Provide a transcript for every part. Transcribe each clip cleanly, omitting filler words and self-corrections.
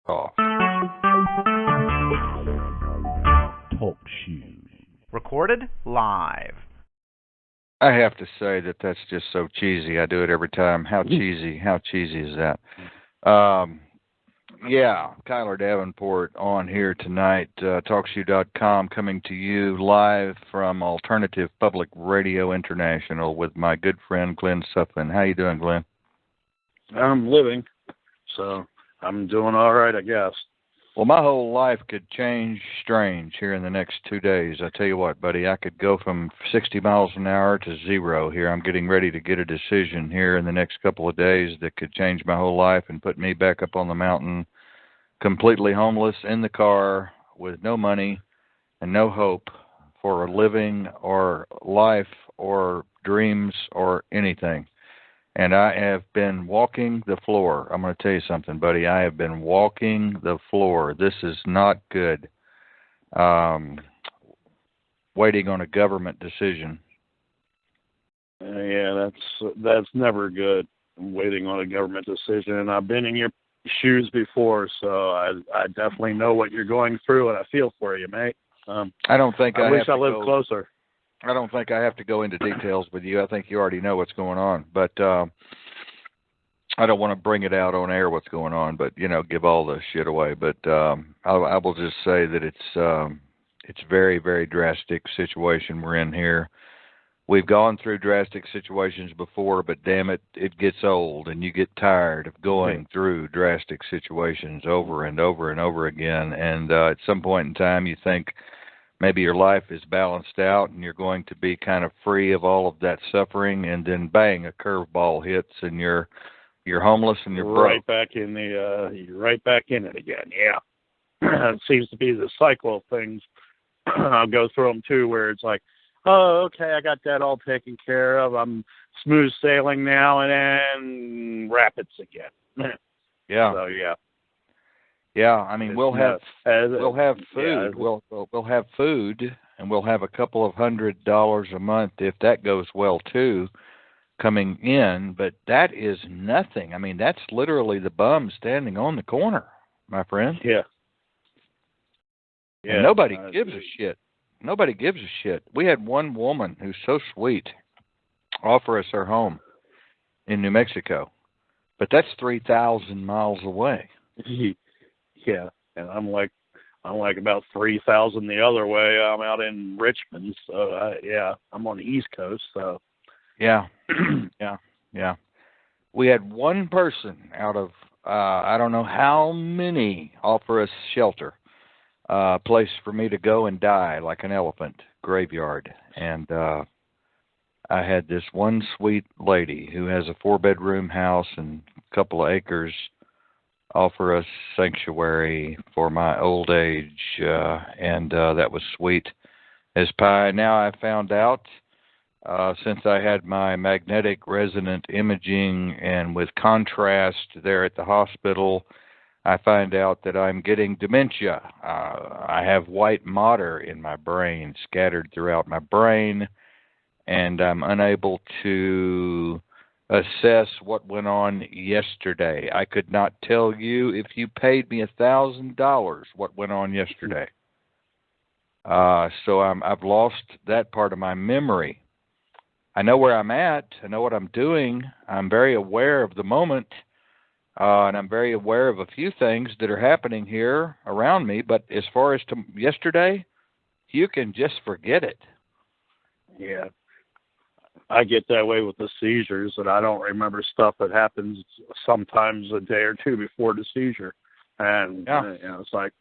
off. Talk shoes. Recorded live. I have to say that that's just so cheesy. I do it every time. How cheesy is that? Yeah, Kyler Davenport on here tonight, TalkShoe.com, coming to you live from Alternative Public Radio International with my good friend Glenn Suffin. How you doing, Glenn? I'm living, so I'm doing all right, I guess. Well, my whole life could change strange here in the next 2 days. I tell you what, buddy, I could go from 60 miles an hour to 0 here. I'm getting ready to get a decision here in the next couple of days that could change my whole life and put me back up on the mountain, completely homeless, in the car, with no money and no hope for a living or life or dreams or anything. And I have been walking the floor. I'm going to tell you something, buddy. I have been walking the floor. This is not good. Waiting on a government decision. Yeah, that's never good. I'm waiting on a government decision, and I've been in your shoes before, so I definitely know what you're going through, and I feel for you, mate. I don't think I wish I lived closer. I don't think I have to go into details with you. I think you already know what's going on. But I don't want to bring it out on air what's going on, but, give all the shit away. But I will just say that it's very, very drastic situation we're in here. We've gone through drastic situations before, but damn it, it gets old, and you get tired of going through drastic situations over and over and over again. And at some point in time, you think, maybe your life is balanced out and you're going to be kind of free of all of that suffering, and then bang, a curveball hits and you're homeless and you're broke. You're right back in it again. Yeah. It seems to be the cycle of things. I'll go through them too, where it's like, oh, okay, I got that all taken care of. I'm smooth sailing now, and then rapids again. Yeah. So yeah. Yeah, I mean, we'll have food. Yeah. We'll have food, and we'll have a couple of $100 a month if that goes well too, coming in. But that is nothing. I mean, that's literally the bum standing on the corner, my friend. Yeah. And nobody gives a shit. Nobody gives a shit. We had one woman who's so sweet offer us her home in New Mexico, but that's 3,000 miles away. Yeah, and I'm like about 3,000 the other way. I'm out in Richmond, so I'm on the East Coast. So yeah, yeah. We had one person out of I don't know how many offer us shelter, place for me to go and die like an elephant, graveyard, and I had this one sweet lady who has a 4-bedroom house and a couple of acres offer us sanctuary for my old age, and that was sweet as pie. Now I found out, since I had my magnetic resonant imaging and with contrast there at the hospital, I find out that I'm getting dementia. I have white matter in my brain, scattered throughout my brain, and I'm unable to assess what went on yesterday. I could not tell you if you paid me $1,000 what went on yesterday. So I've lost that part of my memory. I know where I'm at. I know what I'm doing. I'm very aware of the moment, and I'm very aware of a few things that are happening here around me. But as far as to yesterday, you can just forget it. Yeah. I get that way with the seizures, and I don't remember stuff that happens sometimes a day or two before the seizure. And it's like,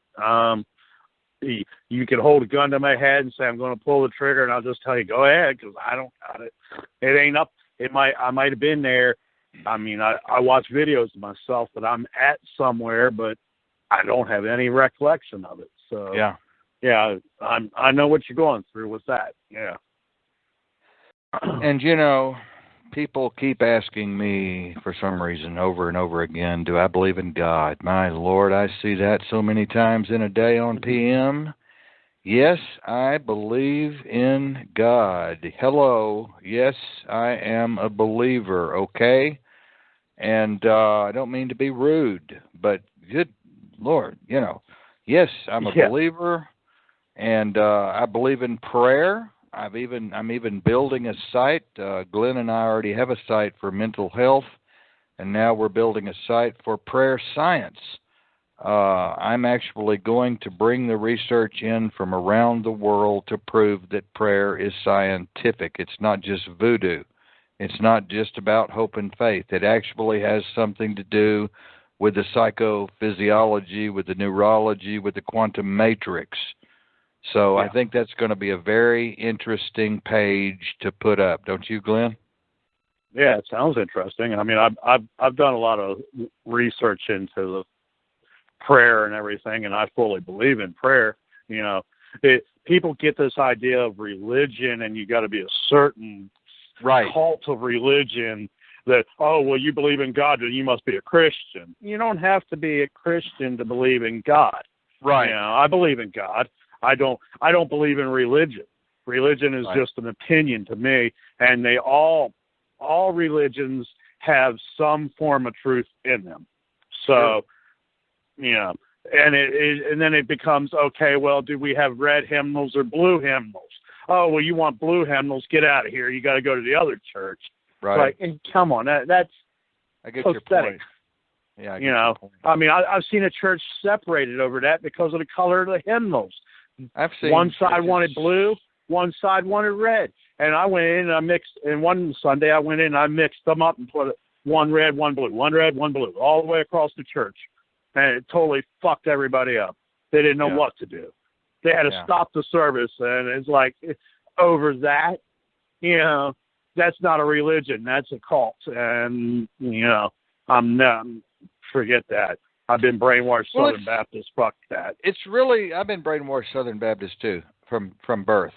you can hold a gun to my head and say, I'm going to pull the trigger, and I'll just tell you, go ahead, because I don't got it. It ain't up. I might have been there. I mean, I watch videos of myself that I'm at somewhere, but I don't have any recollection of it. So, I know what you're going through with that. Yeah. And, people keep asking me for some reason over and over again, do I believe in God? My Lord, I see that so many times in a day on PM. Yes, I believe in God. Hello. Yes, I am a believer, okay? And I don't mean to be rude, but good Lord, yes, I'm a Yeah. believer, and I believe in prayer. I'm even building a site. Glenn and I already have a site for mental health, and now we're building a site for prayer science. I'm actually going to bring the research in from around the world to prove that prayer is scientific. It's not just voodoo. It's not just about hope and faith. It actually has something to do with the psychophysiology, with the neurology, with the quantum matrix. So Yeah. I think that's going to be a very interesting page to put up, don't you, Glenn? Yeah, it sounds interesting. I mean, I've done a lot of research into the prayer and everything, and I fully believe in prayer. People get this idea of religion, and you got to be a certain cult of religion that, oh, well, you believe in God, then you must be a Christian. You don't have to be a Christian to believe in God. Right. I believe in God. I don't believe in religion. Religion is just an opinion to me, and they all religions have some form of truth in them. So, and then it becomes, okay, well, do we have red hymnals or blue hymnals? Oh, well, you want blue hymnals? Get out of here. You got to go to the other church. Right. And come on, that's I get pathetic. your point. Yeah, I get your point. I mean, I've seen a church separated over that because of the color of the hymnals. I've seen one side churches wanted blue, one side wanted red, and I went in and I mixed. And one Sunday I went in and I mixed them up and put one red, one blue, one red, one blue, all the way across the church, and it totally fucked everybody up. They didn't know what to do. They had to stop the service, and it's like, over that, that's not a religion. That's a cult, and I'm not. Forget that. I've been brainwashed Southern Baptist. Fuck that. It's really, I've been brainwashed Southern Baptist too, from birth.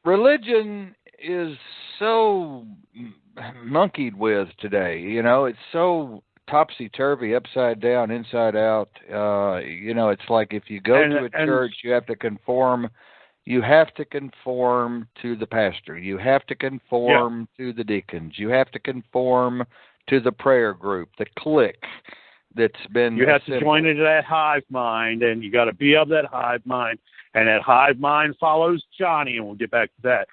Religion is so monkeyed with today. It's so topsy-turvy, upside down, inside out. It's like if you go to a church, you have to conform. You have to conform to the pastor. You have to conform to the deacons. You have to conform to the prayer group, the clique that's been. You have to join into that hive mind, and you got to be of that hive mind, and that hive mind follows Johnny, and we'll get back to that.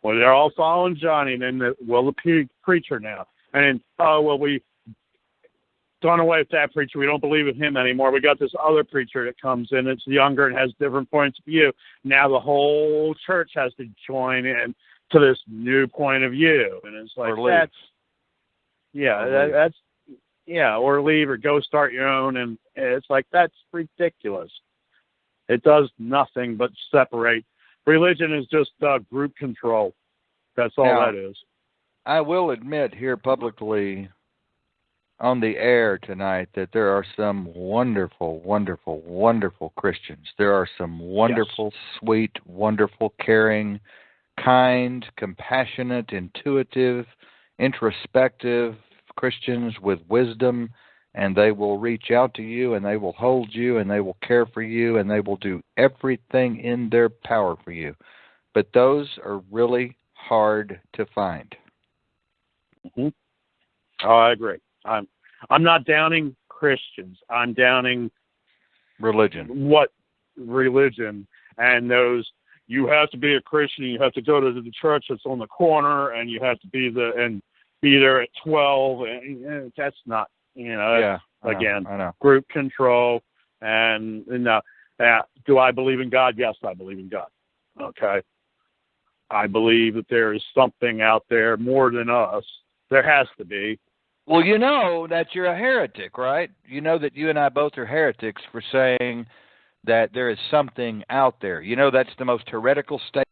Well, they're all following Johnny, and then the preacher now, and then we done away with that preacher. We don't believe in him anymore. We got this other preacher that comes in. It's younger and has different points of view. Now the whole church has to join in to this new point of view, and it's like or leave or go start your own, and it's like that's ridiculous. It does nothing but separate. Religion is just group control. That's all that is. I will admit here publicly on the air tonight that there are some wonderful, wonderful, wonderful Christians. There are some wonderful, sweet, wonderful, caring, kind, compassionate, intuitive, introspective Christians with wisdom, and they will reach out to you, and they will hold you, and they will care for you, and they will do everything in their power for you. But those are really hard to find. Mm-hmm. Oh, I agree. I'm not downing Christians. I'm downing religion. What religion? And those, you have to be a Christian. You have to go to the church that's on the corner, and you have to be there at 12. And that's not, again, I know. Group control. And do I believe in God? Yes, I believe in God. Okay. I believe that there is something out there more than us. There has to be. Well, you know that you're a heretic, right? You know that you and I both are heretics for saying that there is something out there. You know that's the most heretical statement.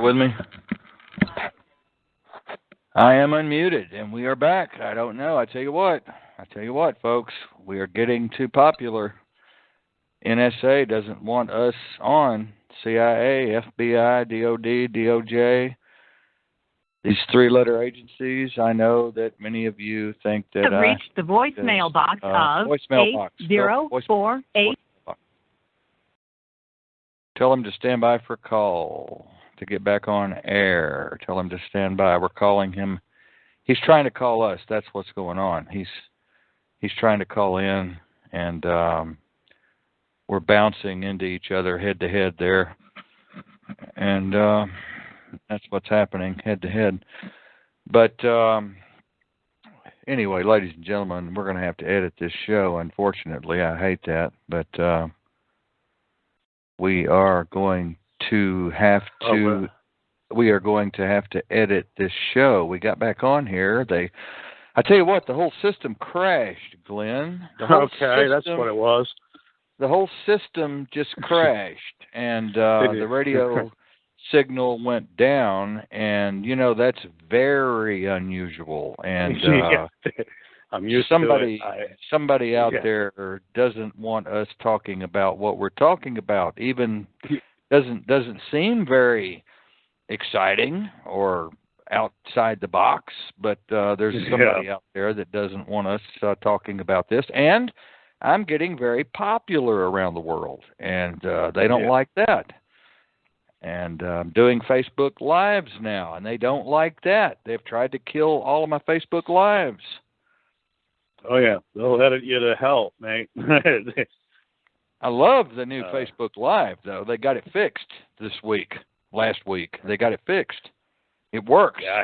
Bear with me. I am unmuted, and we are back. I don't know. I tell you what, folks, we are getting too popular. NSA doesn't want us on. CIA, FBI, DOD, DOJ, these three-letter agencies. I know that many of you think that have reached the voicemail box of voicemail box. 8048. Tell him to stand by for a call to get back on air. Tell him to stand by. We're calling him. He's trying to call us. That's what's going on. He's trying to call in, and we're bouncing into each other head to head there, and that's what's happening head to head. But anyway, ladies and gentlemen, we're going to have to edit this show. Unfortunately, I hate that, but we are going to have to. We are going to have to edit this show. We got back on here. I tell you what, the whole system crashed, Glenn. Okay, that's what it was. The whole system just crashed, and the radio signal went down, and, you know, that's very unusual. And I'm used somebody, to it. Somebody out there doesn't want us talking about what we're talking about, even doesn't seem very exciting or outside the box, but there's somebody out there that doesn't want us talking about this, and I'm getting very popular around the world, and they don't like that. And I'm doing Facebook Lives now, and they don't like that. They've tried to kill all of my Facebook Lives. Oh, yeah. They'll edit you to hell, mate. I love the new Facebook Live, though. They got it fixed last week. They got it fixed. It works. Yeah,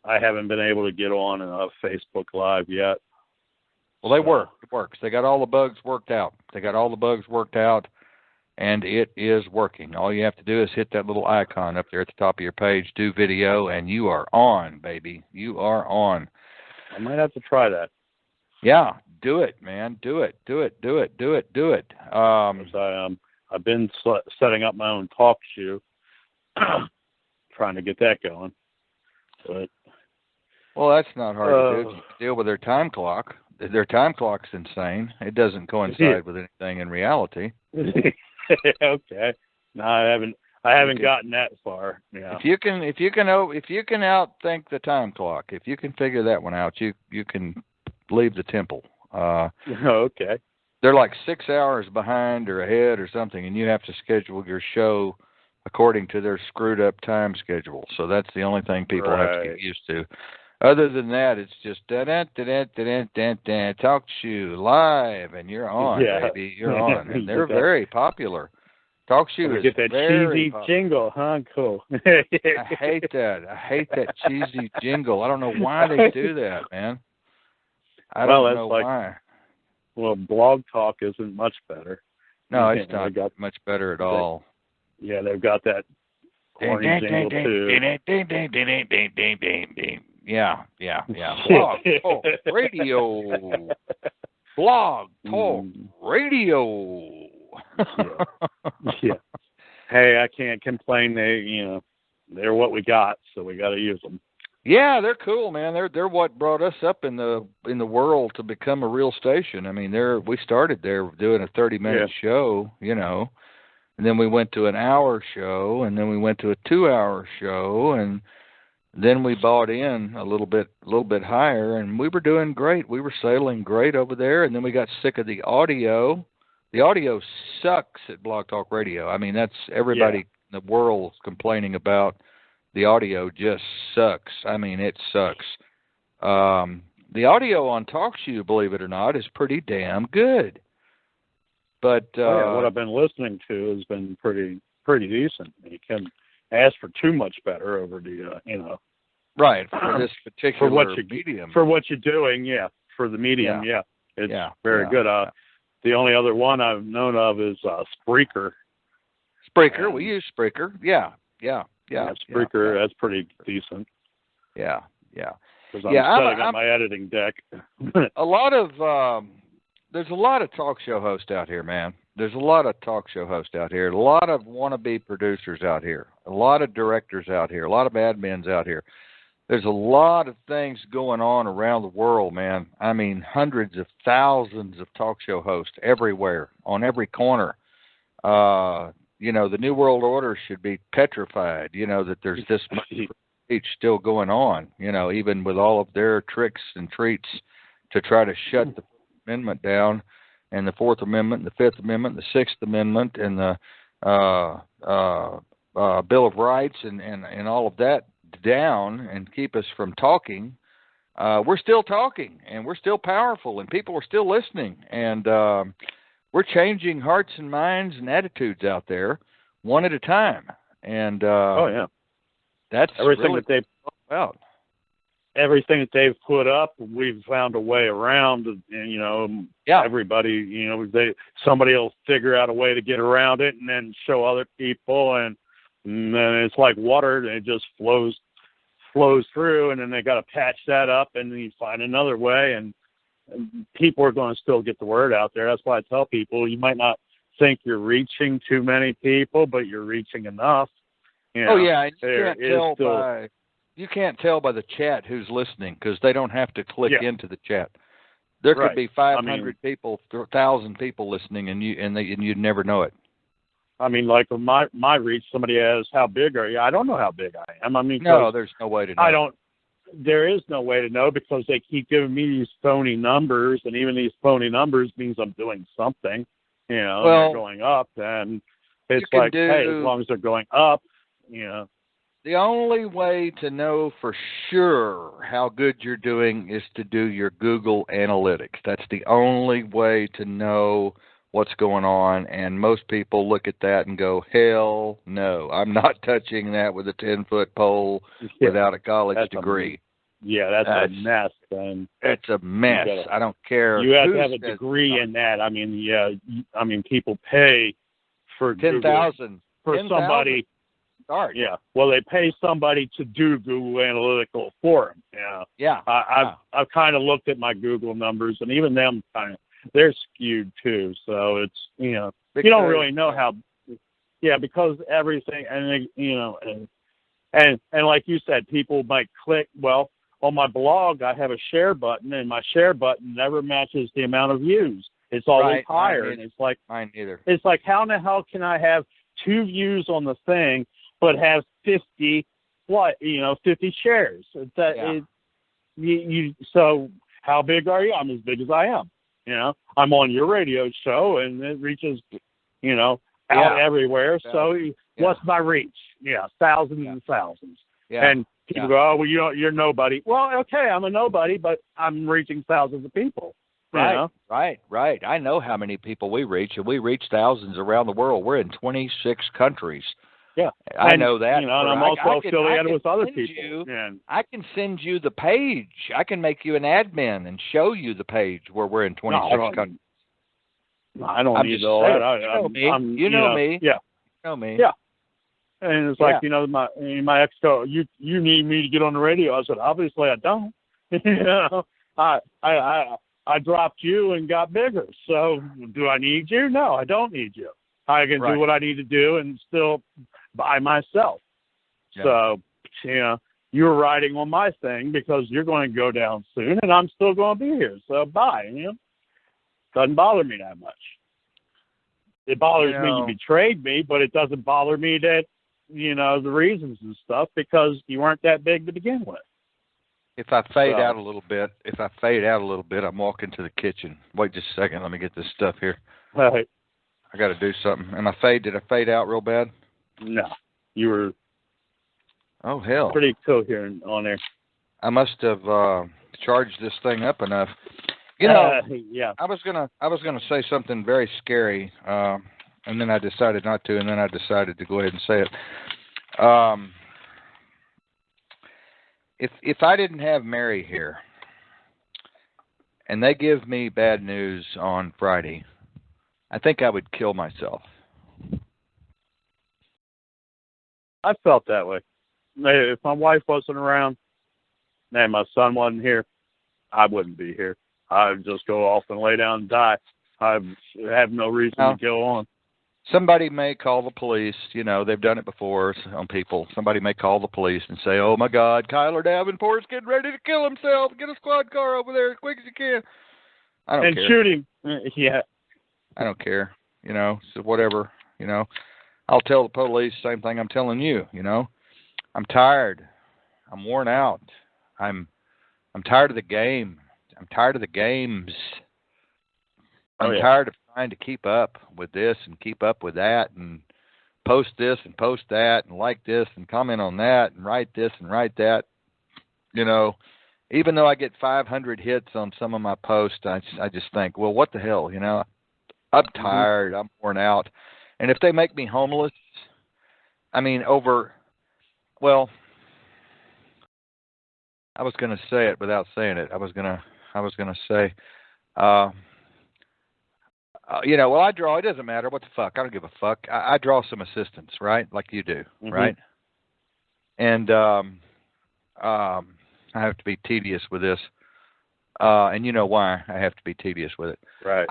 I haven't been able to get on Facebook Live yet. Well, they work. It works. They got all the bugs worked out. And it is working. All you have to do is hit that little icon up there at the top of your page, do video, and you are on, baby. You are on. I might have to try that. Yeah, do it, man. Do it. I've been setting up my own talk show, trying to get that going. But well, that's not hard to do. You deal with their time clock. Their time clock's insane. It doesn't coincide with anything in reality. Okay. No, I haven't gotten that far. Yeah. If you can outthink the time clock, if you can figure that one out, you can leave the temple. Okay. They're like 6 hours behind or ahead or something, and you have to schedule your show according to their screwed up time schedule. So that's the only thing people have to get used to. Other than that, it's just talk shoe live, and you're on, baby. You're on, and they're very popular. Talk shoe is get that cheesy jingle, huh? Cool. I hate that. I hate that cheesy jingle. I don't know why they do that, man. I don't know why. Well, Blog Talk isn't much better. No, it's not much better at all. Yeah, they've got that corny jingle too. Yeah. Blog Talk Radio. Blog Talk Radio. Yeah. Hey, I can't complain. They're what we got, so we got to use them. Yeah, they're cool, man. They're what brought us up in the world to become a real station. I mean, we started there doing a 30-minute show, and then we went to an hour show, and then we went to a 2-hour show, and then we bought in a little bit higher, and we were doing great. We were sailing great over there, and then we got sick of the audio. The audio sucks at Blog Talk Radio. I mean, that's everybody in the world complaining about the audio just sucks. I mean, it sucks. The audio on TalkShoe, believe it or not, is pretty damn good. But what I've been listening to has been pretty decent. You can ask for too much better over the right, for this particular medium. For what you're doing, for the medium, it's very good. The only other one I've known of is Spreaker. Spreaker, we use Spreaker. Yeah. Spreaker, that's pretty decent. Yeah. Because I'm setting up my editing deck. There's a lot of talk show hosts out here, man. There's a lot of talk show hosts out here, a lot of wannabe producers out here, a lot of directors out here, a lot of admins out here. There's a lot of things going on around the world, man. I mean, hundreds of thousands of talk show hosts everywhere, on every corner. The New World Order should be petrified, that there's this much speech still going on, even with all of their tricks and treats to try to shut the Amendment down, and the Fourth Amendment, and the Fifth Amendment, and the Sixth Amendment, and the Bill of Rights, and all of that down, and keep us from talking. We're still talking, and we're still powerful, and people are still listening, and we're changing hearts and minds and attitudes out there one at a time. And that's everything really that they've about. Everything that they've put up, we've found a way around, and everybody, somebody will figure out a way to get around it, and then show other people, and then it's like water, and it just flows through, and then they got to patch that up, and then you find another way, and people are going to still get the word out there. That's why I tell people, you might not think you're reaching too many people, but you're reaching enough. And you can't tell by the chat who's listening, because they don't have to click into the chat. There could be 500 people, 1,000 people listening, and you'd never know it. I mean, like with my reach, somebody asks, "How big are you?" I don't know how big I am. I mean, no, there's no way to know. There is no way to know, because they keep giving me these phony numbers, and even these phony numbers means I'm doing something. They're going up, and it's like, hey, as long as they're going up, The only way to know for sure how good you're doing is to do your Google Analytics. That's the only way to know what's going on, and most people look at that and go, hell no, I'm not touching that with a 10-foot pole without a college degree. That's a mess. And it's a mess. I don't care. You have to have a degree in that. I mean, people pay for 10,000 for 10, somebody. Start. Yeah. Well, they pay somebody to do Google Analytical for them. Yeah. I've kind of looked at my Google numbers, and even them they're skewed too. So it's you don't really know how. Yeah, because everything, and and like you said, people might click. Well, on my blog, I have a share button, and my share button never matches the amount of views. It's always higher, and it's like mine either. It's like, how in the hell can I have 2 views on the thing but have 50 shares? So how big are you? I'm as big as I am. I'm on your radio show, and it reaches, out everywhere. So what's my reach? Thousands and thousands. Yeah. And people go, oh, well, you're nobody. Well, okay, I'm a nobody, but I'm reaching thousands of people. Right. I know how many people we reach, and we reach thousands around the world. We're in 26 countries. Yeah, I know that. And I'm also affiliated with other people. I can send you the page. I can make you an admin and show you the page where we're in 26 countries. No, I don't need all that. You know me. Yeah. You know me. Yeah. And it's like, my ex go, you need me to get on the radio. I said, obviously I don't. I dropped you and got bigger. So do I need you? No, I don't need you. I can do what I need to do and still by myself. So, you're riding on my thing because you're going to go down soon, and I'm still going to be here. So bye. Doesn't bother me that much. It bothers me you betrayed me, but it doesn't bother me that, the reasons and stuff, because you weren't that big to begin with. If I fade out a little bit, I'm walking to the kitchen. Wait just a second. Let me get this stuff here. All right. I got to do something. Did I fade out real bad? No. You were pretty coherent on there. I must have charged this thing up enough. I was gonna say something very scary, and then I decided not to, and then I decided to go ahead and say it. If I didn't have Mary here, and they give me bad news on Friday, I think I would kill myself. I felt that way. If my wife wasn't around and my son wasn't here, I wouldn't be here. I'd just go off and lay down and die. I have no reason to go on. Somebody may call the police. They've done it before on people. Somebody may call the police and say, "Oh my God, Kiler Davenport's getting ready to kill himself. Get a squad car over there as quick as you can." I don't care. And shoot him. Yeah. I don't care. So whatever. I'll tell the police the same thing I'm telling you. I'm tired. I'm worn out. I'm tired of the game. I'm tired of the games. I'm tired of trying to keep up with this and keep up with that and post this and post that and like this and comment on that and write this and write that. Even though I get 500 hits on some of my posts, I just think, well, what the hell, I'm tired. I'm worn out. And if they make me homeless, I was going to say it without saying it. I was going to say, I draw. It doesn't matter. What the fuck? I don't give a fuck. I draw some assistance, right? Like you do, right? And I have to be tedious with this. And you know why I have to be tedious with it. Right.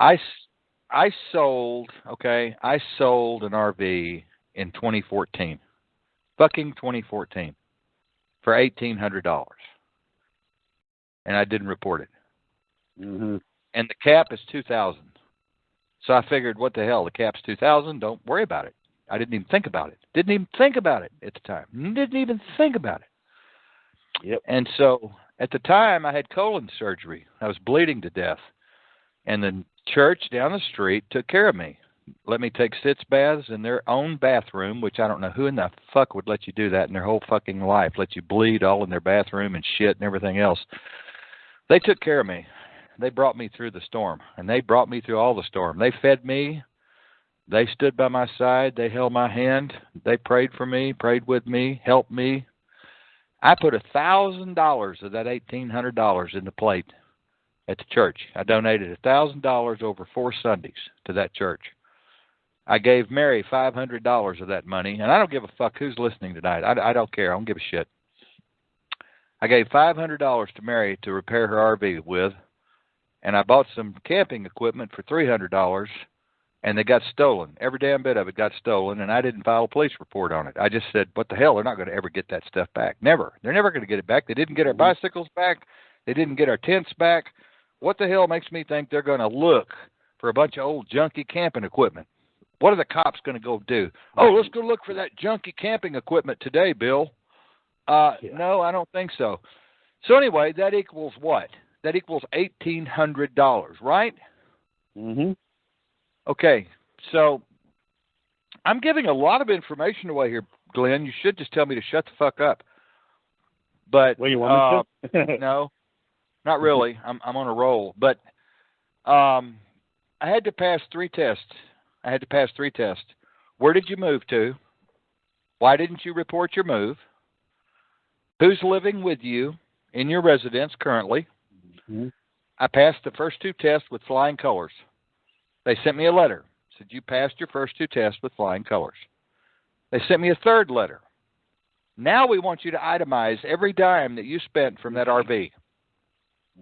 I sold an RV in 2014. Fucking 2014. For $1,800. And I didn't report it. Mm-hmm. And the cap is $2,000. So I figured, what the hell? The cap's $2,000. Don't worry about it. I didn't even think about it. Didn't even think about it at the time. Didn't even think about it. Yep. And so at the time, I had colon surgery. I was bleeding to death. And the church down the street took care of me. Let me take sitz baths in their own bathroom, which I don't know who in the fuck would let you do that in their whole fucking life. Let you bleed all in their bathroom and shit and everything else. They took care of me. They brought me through the storm, and they brought me through all the storm. They fed me. They stood by my side. They held my hand. They prayed for me, prayed with me, helped me. I put $1,000 of that $1,800 in the plate at the church. I donated $1,000 over 4 Sundays to that church. I gave Mary $500 of that money, and I don't give a fuck who's listening tonight. I don't care. I don't give a shit. I gave $500 to Mary to repair her RV with, and I bought some camping equipment for $300, and they got stolen. Every damn bit of it got stolen, and I didn't file a police report on it. I just said, what the hell? They're not going to ever get that stuff back. Never. They're never going to get it back. They didn't get our bicycles back. They didn't get our tents back. What the hell makes me think they're going to look for a bunch of old junky camping equipment? What are the cops going to go do? Oh, let's go look for that junky camping equipment today, Bill. No, I don't think so. So anyway, that equals what? That equals $1,800, right? Mm-hmm. Okay, so I'm giving a lot of information away here, Glenn. You should just tell me to shut the fuck up. But well, you want me to? No, not really. I'm on a roll. But I had to pass 3 tests. Where did you move to? Why didn't you report your move? Who's living with you in your residence currently? Mm-hmm. I passed the first 2 tests with flying colors. They sent me a letter. Said, you passed your first 2 tests with flying colors. They sent me a 3rd letter. Now we want you to itemize every dime that you spent from that RV.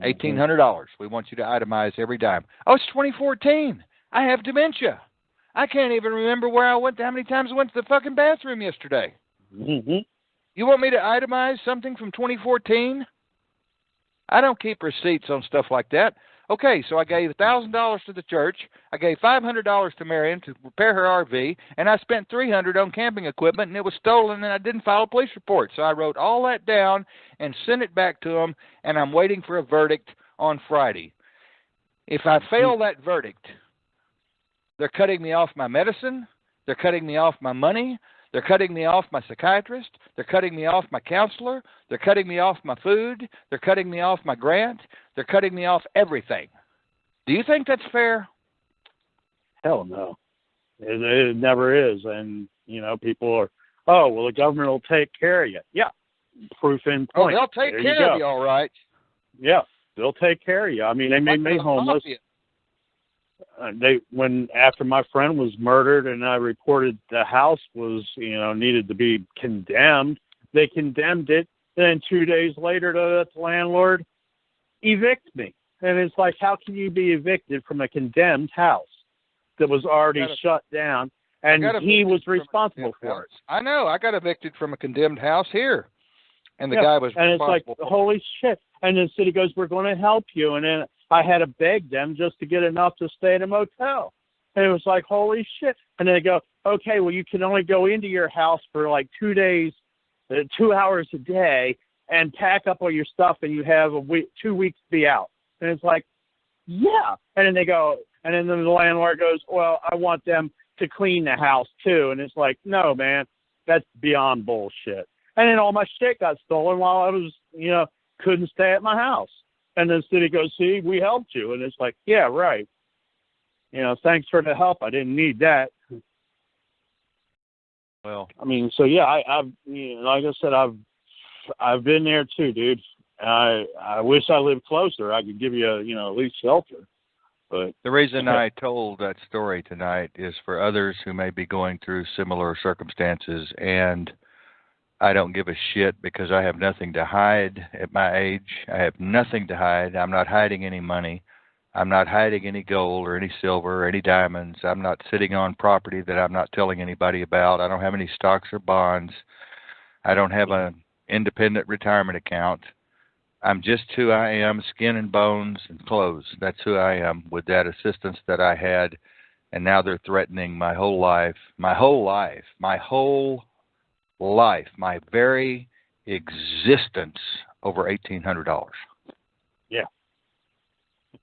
$1,800. We want you to itemize every dime. Oh, it's 2014. I have dementia. I can't even remember where I went, how many times I went to the fucking bathroom yesterday. Mm-hmm. You want me to itemize something from 2014? I don't keep receipts on stuff like that. Okay, so I gave $1,000 to the church. I gave $500 to Marion to repair her RV, and I spent $300 on camping equipment, and it was stolen, and I didn't file a police report. So I wrote all that down and sent it back to them, and I'm waiting for a verdict on Friday. If I fail that verdict, they're cutting me off my medicine. They're cutting me off my money. They're cutting me off my psychiatrist. They're cutting me off my counselor. They're cutting me off my food. They're cutting me off my grant. They're cutting me off everything. Do you think that's fair? Hell no. It never is. And, people are, oh, well, the government will take care of you. Yeah. Proof in point. Oh, they'll take care of you, all right. Yeah. They'll take care of you. I mean, they made me homeless. After my friend was murdered and I reported the house was, needed to be condemned, they condemned it. Then 2 days later, the landlord evict me. And it's like, how can you be evicted from a condemned house that was already shut down, and he was responsible for it? I know. I got evicted from a condemned house here, and the Yeah. guy was and it's like, responsible. holy shit. And the city goes, we're going to help you. And then I had to beg them just to get enough to stay at a motel. And it was like, holy shit. And they go, okay, well, you can only go into your house for like 2 days, 2 hours a day, and pack up all your stuff, and you have 2 weeks to be out. And it's like, yeah. And then they go, and then the landlord goes, well, I want them to clean the house too. And it's like, no, man, that's beyond bullshit. And then all my shit got stolen while I was, couldn't stay at my house. And the city goes, see, we helped you. And it's like, yeah, right. Thanks for the help. I didn't need that. Well, I mean, so yeah, I've like I said, I've been there too, dude. I wish I lived closer. I could give you at least shelter. But the reason I told that story tonight is for others who may be going through similar circumstances, and I don't give a shit because I have nothing to hide at my age. I have nothing to hide. I'm not hiding any money. I'm not hiding any gold or any silver or any diamonds. I'm not sitting on property that I'm not telling anybody about. I don't have any stocks or bonds. I don't have an independent retirement account. I'm just who I am, skin and bones and clothes. That's who I am with that assistance that I had. And now they're threatening my whole life, my very existence over $1,800. Yeah.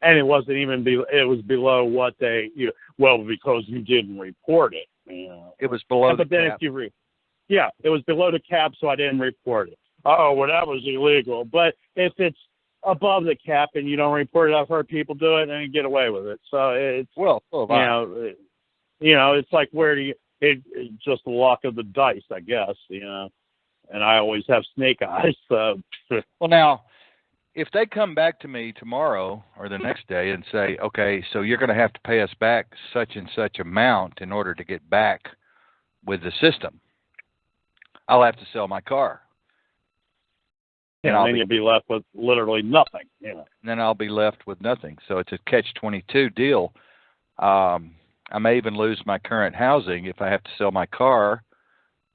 And it wasn't even, it was below what because you didn't report it. It was below the cap. It was below the cap, so I didn't report it. Oh, well, that was illegal. But if it's above the cap and you don't report it, I've heard people do it and get away with it. So it's it's like it's just the luck of the dice, I guess. And I always have snake eyes. So well, now, if they come back to me tomorrow or the next day and say, okay, so you're going to have to pay us back such and such amount in order to get back with the system, I'll have to sell my car. And then you'll be left with literally nothing. And then I'll be left with nothing. So it's a catch-22 deal. I may even lose my current housing if I have to sell my car.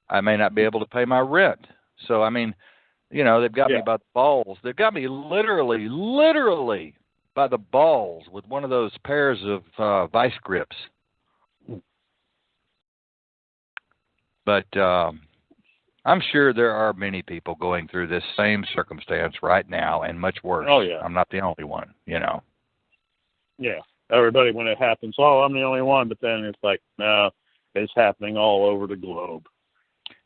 I may not be able to pay my rent. So, I mean, they've got me by the balls. They've got me literally by the balls with one of those pairs of vice grips. But I'm sure there are many people going through this same circumstance right now and much worse. Oh, yeah. I'm not the only one, Yeah. Everybody, when it happens, I'm the only one. But then it's like, no, it's happening all over the globe.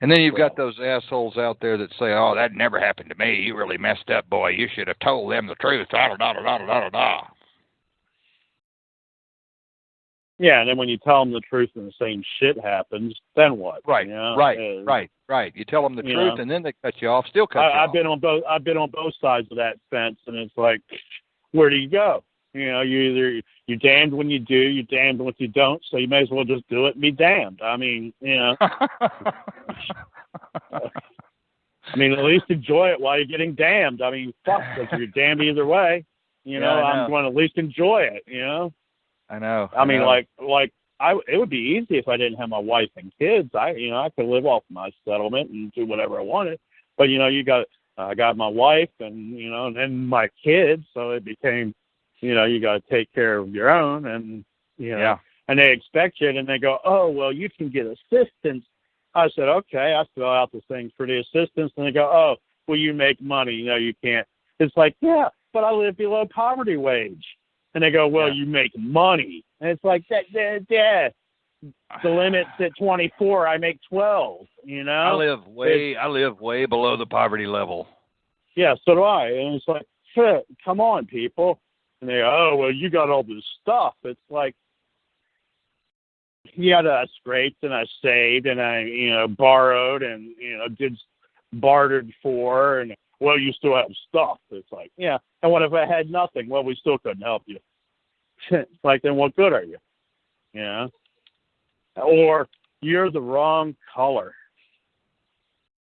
And then you've got those assholes out there that say, oh, that never happened to me. You really messed up, boy. You should have told them the truth. Da-da-da-da-da-da-da. Yeah, and then when you tell them the truth and the same shit happens, then what? Right. You tell them the truth, and then they cut you off. Still cut you off. I've been on both sides of that fence, and it's like, where do you go? You're damned when you do, you're damned when you don't. So you may as well just do it and be damned. I mean, at least enjoy it while you're getting damned. I mean, fuck, because you're damned either way. I'm going to at least enjoy it. I know. I mean, it would be easy if I didn't have my wife and kids. I could live off my settlement and do whatever I wanted. But I got my wife and and then my kids, so it became, you got to take care of your own, and and they expect you, and they go, oh, well, you can get assistance. I said, okay, I fill out the thing for the assistance, and they go, oh, well, you make money, you can't. It's like, yeah, but I live below poverty wage. And they go, well, you make money. And it's like, the limit's at 24. I make 12, I live way below the poverty level. Yeah, so do I. And it's like, shit, come on, people. And they go, oh, well, you got all this stuff. It's like, I scraped and I saved and I, borrowed and, bartered for, and well, you still have stuff. It's like, yeah. And what if I had nothing? Well, we still couldn't help you. It's like, then what good are you? Or you're the wrong color.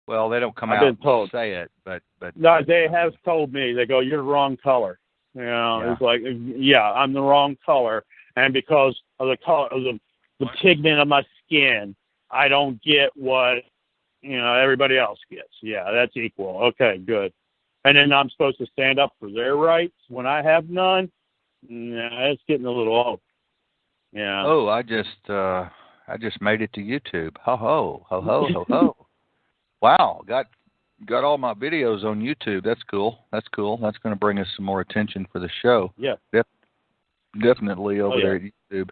Well, they don't come out and say it, but no, they have told me. They go, you're the wrong color. Yeah. It's like, yeah, I'm the wrong color, and because of the color of the pigment of my skin, I don't get what everybody else gets. Yeah, that's equal. Okay, good. And then I'm supposed to stand up for their rights when I have none. Nah, it's getting a little old. Yeah. Oh, I just made it to YouTube. Ho ho ho ho ho ho. Wow, got all my videos on YouTube. That's cool. That's going to bring us some more attention for the show. Yeah. Definitely over there at YouTube.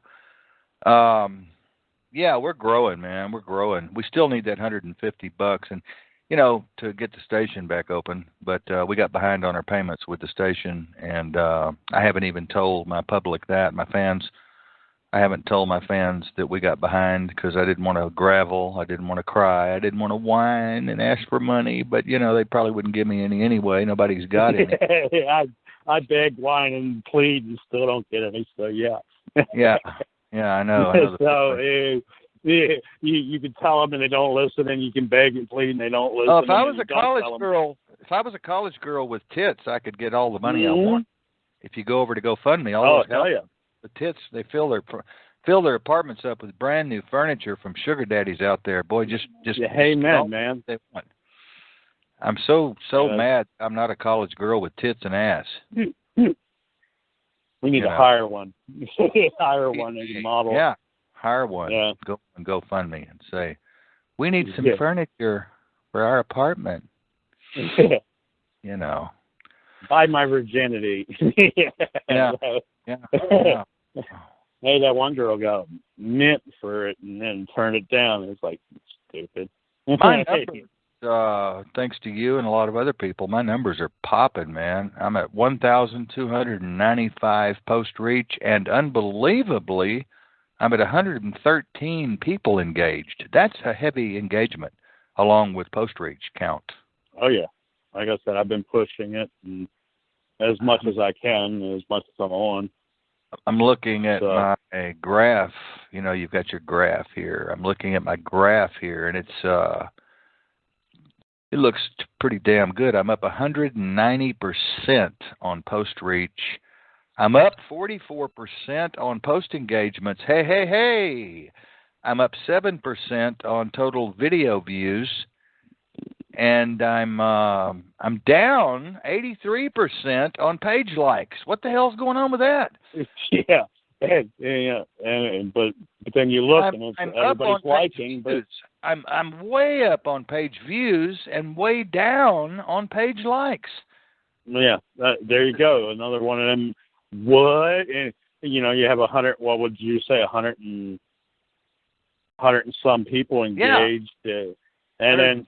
Yeah, we're growing, man. We're growing. We still need that $150, and to get the station back open. But we got behind on our payments with the station, and I haven't even told my public that. I haven't told my fans that we got behind because I didn't want to gravel. I didn't want to cry. I didn't want to whine and ask for money. But, they probably wouldn't give me any anyway. Nobody's got any. I beg, whine, and plead and still don't get any. So, yeah. Yeah, I know. So, you can tell them and they don't listen, and you can beg and plead and they don't listen. If I was a college girl with tits, I could get all the money I want. If you go over to GoFundMe, the tits, they fill their apartments up with brand new furniture from sugar daddies out there. Boy, just amen, man. They want. I'm so mad I'm not a college girl with tits and ass. We need to hire one. Hire one as a model. Yeah, hire one. Yeah. Go and GoFundMe and say, we need some furniture for our apartment. Buy my virginity. Yeah. Hey, that one girl got mint for it and then turned it down. It's like, stupid. My numbers, thanks to you and a lot of other people, my numbers are popping, man. I'm at 1,295 post reach, and unbelievably, I'm at 113 people engaged. That's a heavy engagement, along with post reach count. Oh yeah, like I said, I've been pushing it as much as I can, as much as I'm on. I'm looking at my graph. You've got your graph here. I'm looking at my graph here, and it looks pretty damn good. I'm up 190% on post reach. I'm up 44% on post engagements. Hey. I'm up 7% on total video views, and I'm down 83% on page likes. What the hell's going on with that? Yeah. But then you look and everybody's liking, but I'm way up on page views and way down on page likes. Yeah, there you go. Another one of them. What? And, you have 100. What would you say? 100 and some people engaged, and then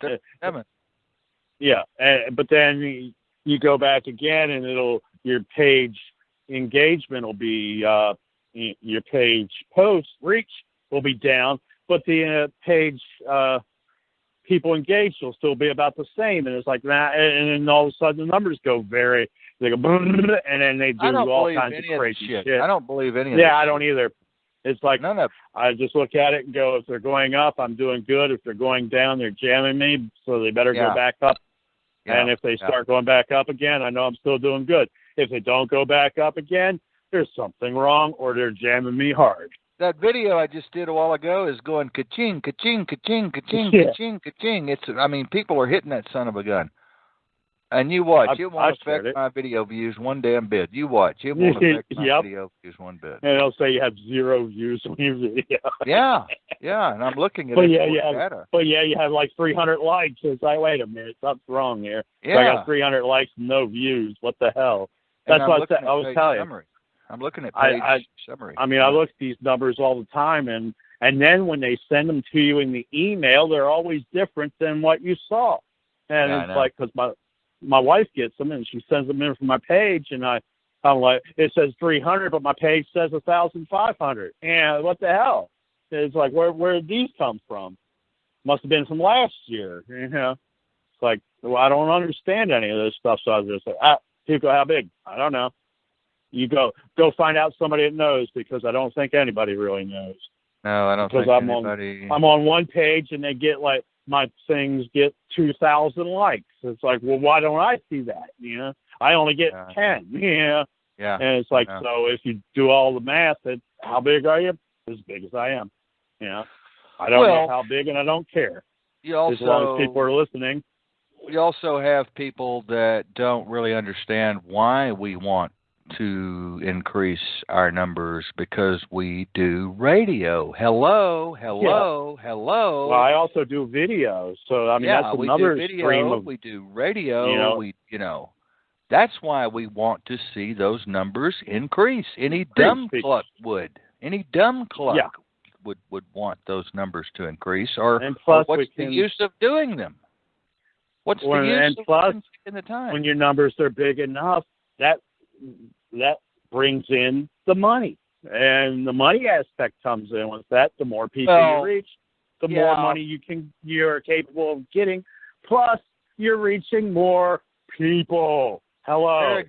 but then you go back again, and your page engagement will be your page post reach will be down, but the page people engaged will still be about the same, and it's like that, and then all of a sudden the numbers go they go boom, and then they do all kinds of crazy shit. I don't believe any of that. Yeah, I don't either. It's like none of. I just look at it and go, if they're going up, I'm doing good. If they're going down, they're jamming me, so they better go back up. Yeah. And if they start going back up again, I know I'm still doing good. If they don't go back up again, there's something wrong, or they're jamming me hard. That video I just did a while ago is going ka-ching, ka-ching, ka-ching, ka-ching, ka-ching, ka-ching. People are hitting that son of a gun. And you watch. It won't affect my video views one damn bit. You watch. It won't affect my video views one bit. And it'll say you have 0 views on your video. Yeah. And I'm looking at data. But you have like 300 likes. It's like, wait a minute, something's wrong here. Yeah. So I got 300 likes and no views. What the hell? That's what I was telling you. I'm looking at page summary. I mean, I look at these numbers all the time, and then when they send them to you in the email, they're always different than what you saw. And it's like, because my wife gets them, and she sends them in from my page, and I'm like, it says 300, but my page says 1,500. And what the hell? It's like, where did these come from? Must have been from last year. It's like, well, I don't understand any of this stuff, so I was just like, people, how big? I don't know. You go find out somebody that knows, because I don't think anybody really knows. No, I don't think anybody. I'm on one page, and they get like, my things get 2,000 likes. It's like, well, why don't I see that? I only get 10. Yeah. And it's like, so if you do all the math, it's how big are you? As big as I am. You know, I don't know how big, and I don't care. You also, as long as people are listening. We also have people that don't really understand why we want to increase our numbers, because we do radio. Hello. Well, I also do videos, so I mean that's another stream of. We do radio. That's why we want to see those numbers increase. Any dumb cluck would. Any dumb cluck would want those numbers to increase. Or what's the use of doing them? What's the use of taking the time? When your numbers are big enough, that brings in the money. And the money aspect comes in with that. The more people you reach, the more money you're capable of getting. Plus, you're reaching more people. Hello.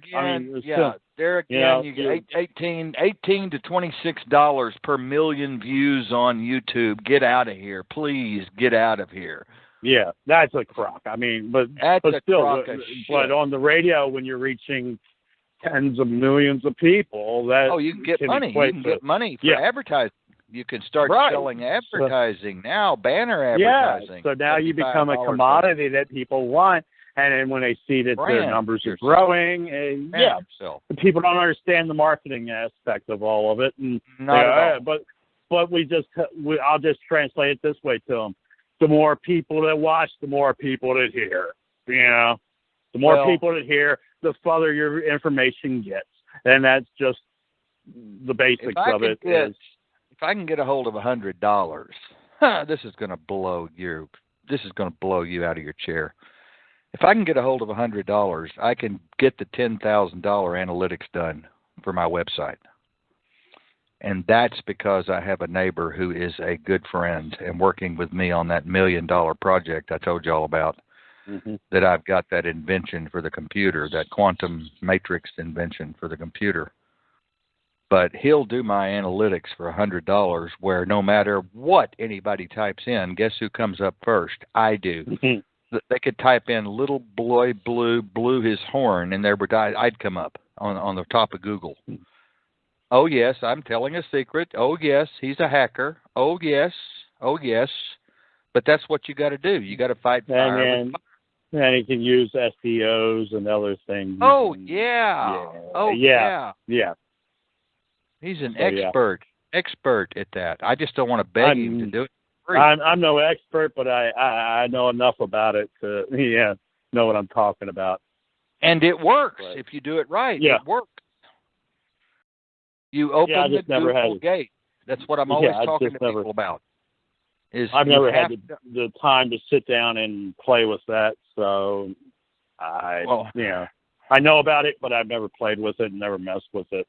There again, you get $18 to $26 per million views on YouTube. Get out of here. Please get out of here. Yeah, that's a crock. I mean, but still, but on the radio, when you're reaching tens of millions of people, that you can get money. You can get money for advertising. You can start selling advertising now, banner advertising. Yeah, so now you become a commodity that people want, and then when they see that their numbers are growing, and people don't understand the marketing aspect of all of it. And but I'll just translate it this way to them. The more people that watch, the more people that hear. You know, the more people that hear, the further your information gets, and that's just the basics of it. If I can get a hold of $100, this is going to blow you. This is going to blow you out of your chair. If I can get a hold of $100, I can get the $10,000 analytics done for my website. And that's because I have a neighbor who is a good friend and working with me on that $1 million project I told you all about, that I've got that invention for the computer, that quantum matrix invention for the computer. But he'll do my analytics for $100, where no matter what anybody types in, guess who comes up first? I do. They could type in little boy blew his horn, and I'd come up on the top of Google. Oh, yes, I'm telling a secret. Oh, yes, he's a hacker. Oh, yes. But that's what you got to do. You got to fight fire with fire. And he can use SEOs and other things. Oh, yeah. Yeah. He's an expert at that. I just don't want to beg him to do it for free. I'm no expert, but I know enough about it to know what I'm talking about. And it works if you do it right. Yeah. It works. You open the Google gate. That's what I'm always talking to people about. I've never had the time to sit down and play with that, so I know about it, but I've never played with it and never messed with it.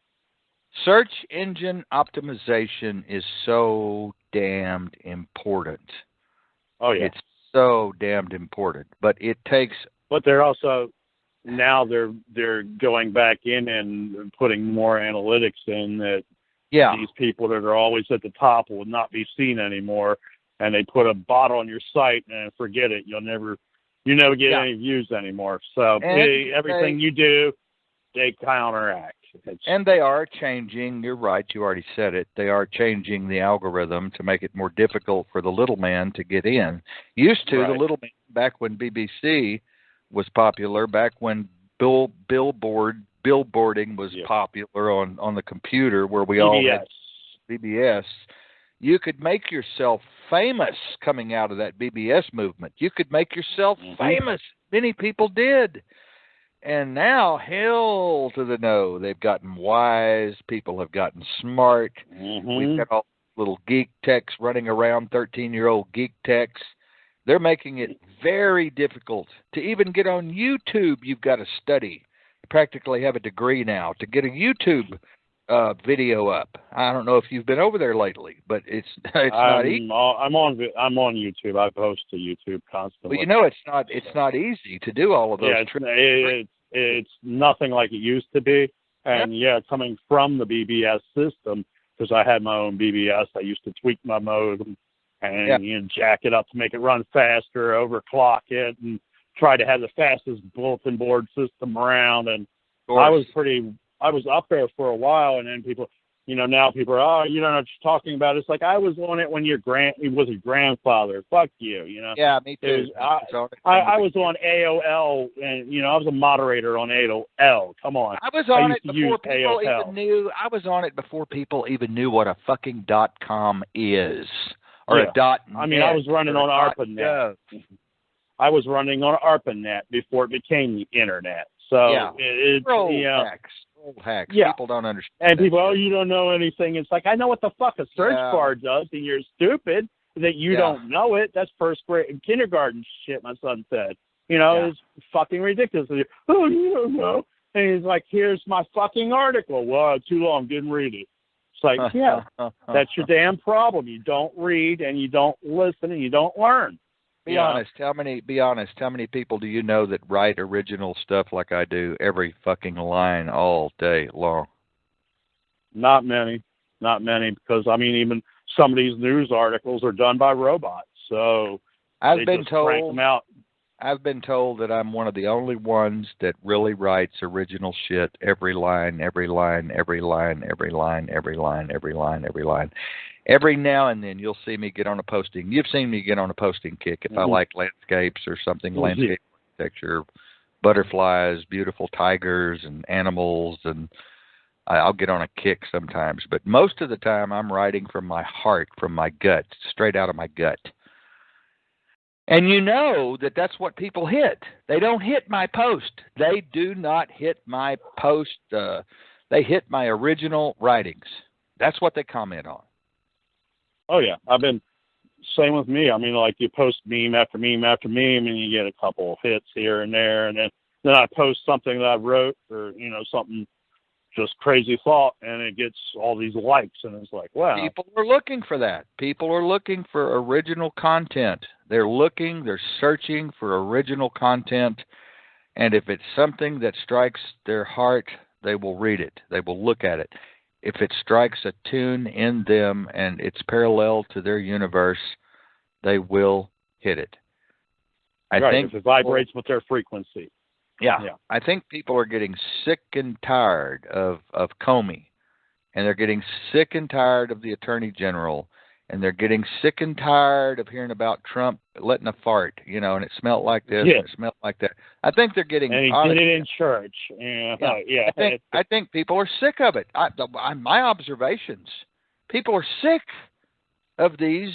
Search engine optimization is so damned important. Oh, yeah. It's so damned important, but it takes... But they're also... Now they're going back in and putting more analytics in that these people that are always at the top will not be seen anymore, and they put a bot on your site and forget it. You never get any views anymore. So everything you do, they counteract. And they are changing. You're right. You already said it. They are changing the algorithm to make it more difficult for the little man to get in. The little man back when BBC was popular, back when billboarding was popular on the computer, where we all had BBS. You could make yourself famous coming out of that BBS movement. You could make yourself famous. Many people did. And now, hell to the no. They've gotten wise. People have gotten smart. We've got all little geek techs running around, 13-year-old geek techs. They're making it very difficult to even get on YouTube. You've got to study. You practically have a degree now to get a YouTube video up. I don't know if you've been over there lately, but it's not easy. I'm on YouTube. I post to YouTube constantly. Well, it's not easy to do all of those. It's nothing like it used to be. And coming from the BBS system, because I had my own BBS, I used to tweak my modem and jack it up to make it run faster, overclock it, and try to have the fastest bulletin board system around. And I was pretty I was up there for a while, and then people, now people are, oh, you don't know what you're talking about. It's like I was on it when he was a grandfather. Fuck you, Yeah, me too. I was on AOL, and I was a moderator on AOL. Come on, I was on it before people even knew. I was on it before people even knew what a fucking .com is or a .net. I mean, I was running on ARPANET. I was running on ARPANET before it became the internet. So it's hacks. Yeah. People don't understand. And people, you don't know anything. It's like, I know what the fuck a search bar does, and you're stupid that you don't know it. That's first grade, kindergarten shit, my son said. It's fucking ridiculous. Oh, you don't know. And he's like, here's my fucking article. Well, too long, didn't read it. It's like, that's your damn problem. You don't read, and you don't listen, and you don't learn. Be honest. How many people do you know that write original stuff like I do every fucking line all day long? Not many, because even some of these news articles are done by robots. So I've been told crank them out. I've been told that I'm one of the only ones that really writes original shit every line. Every now and then you'll see me get on a posting. You've seen me get on a posting kick if I like landscapes or something, landscape architecture, butterflies, beautiful tigers and animals, and I'll get on a kick sometimes. But most of the time I'm writing from my heart, from my gut, straight out of my gut. And that's what people hit. They don't hit my post. They do not hit my post. They hit my original writings. That's what they comment on. Oh, yeah. Same with me. Like you post meme after meme after meme, and you get a couple of hits here and there. And then I post something that I wrote or, something just crazy thought, and it gets all these likes. And it's like, wow. People are looking for that. People are looking for original content. They're searching for original content. And if it's something that strikes their heart, they will read it. They will look at it. If it strikes a tune in them and it's parallel to their universe, they will hit it. I think if it vibrates with their frequency. Yeah. I think people are getting sick and tired of Comey, and they're getting sick and tired of the Attorney General, and they're getting sick and tired of hearing about Trump letting a fart, and it smelled like this and it smelled like that. I think they're getting... And he did it in church. I think people are sick of it. My observations, people are sick of these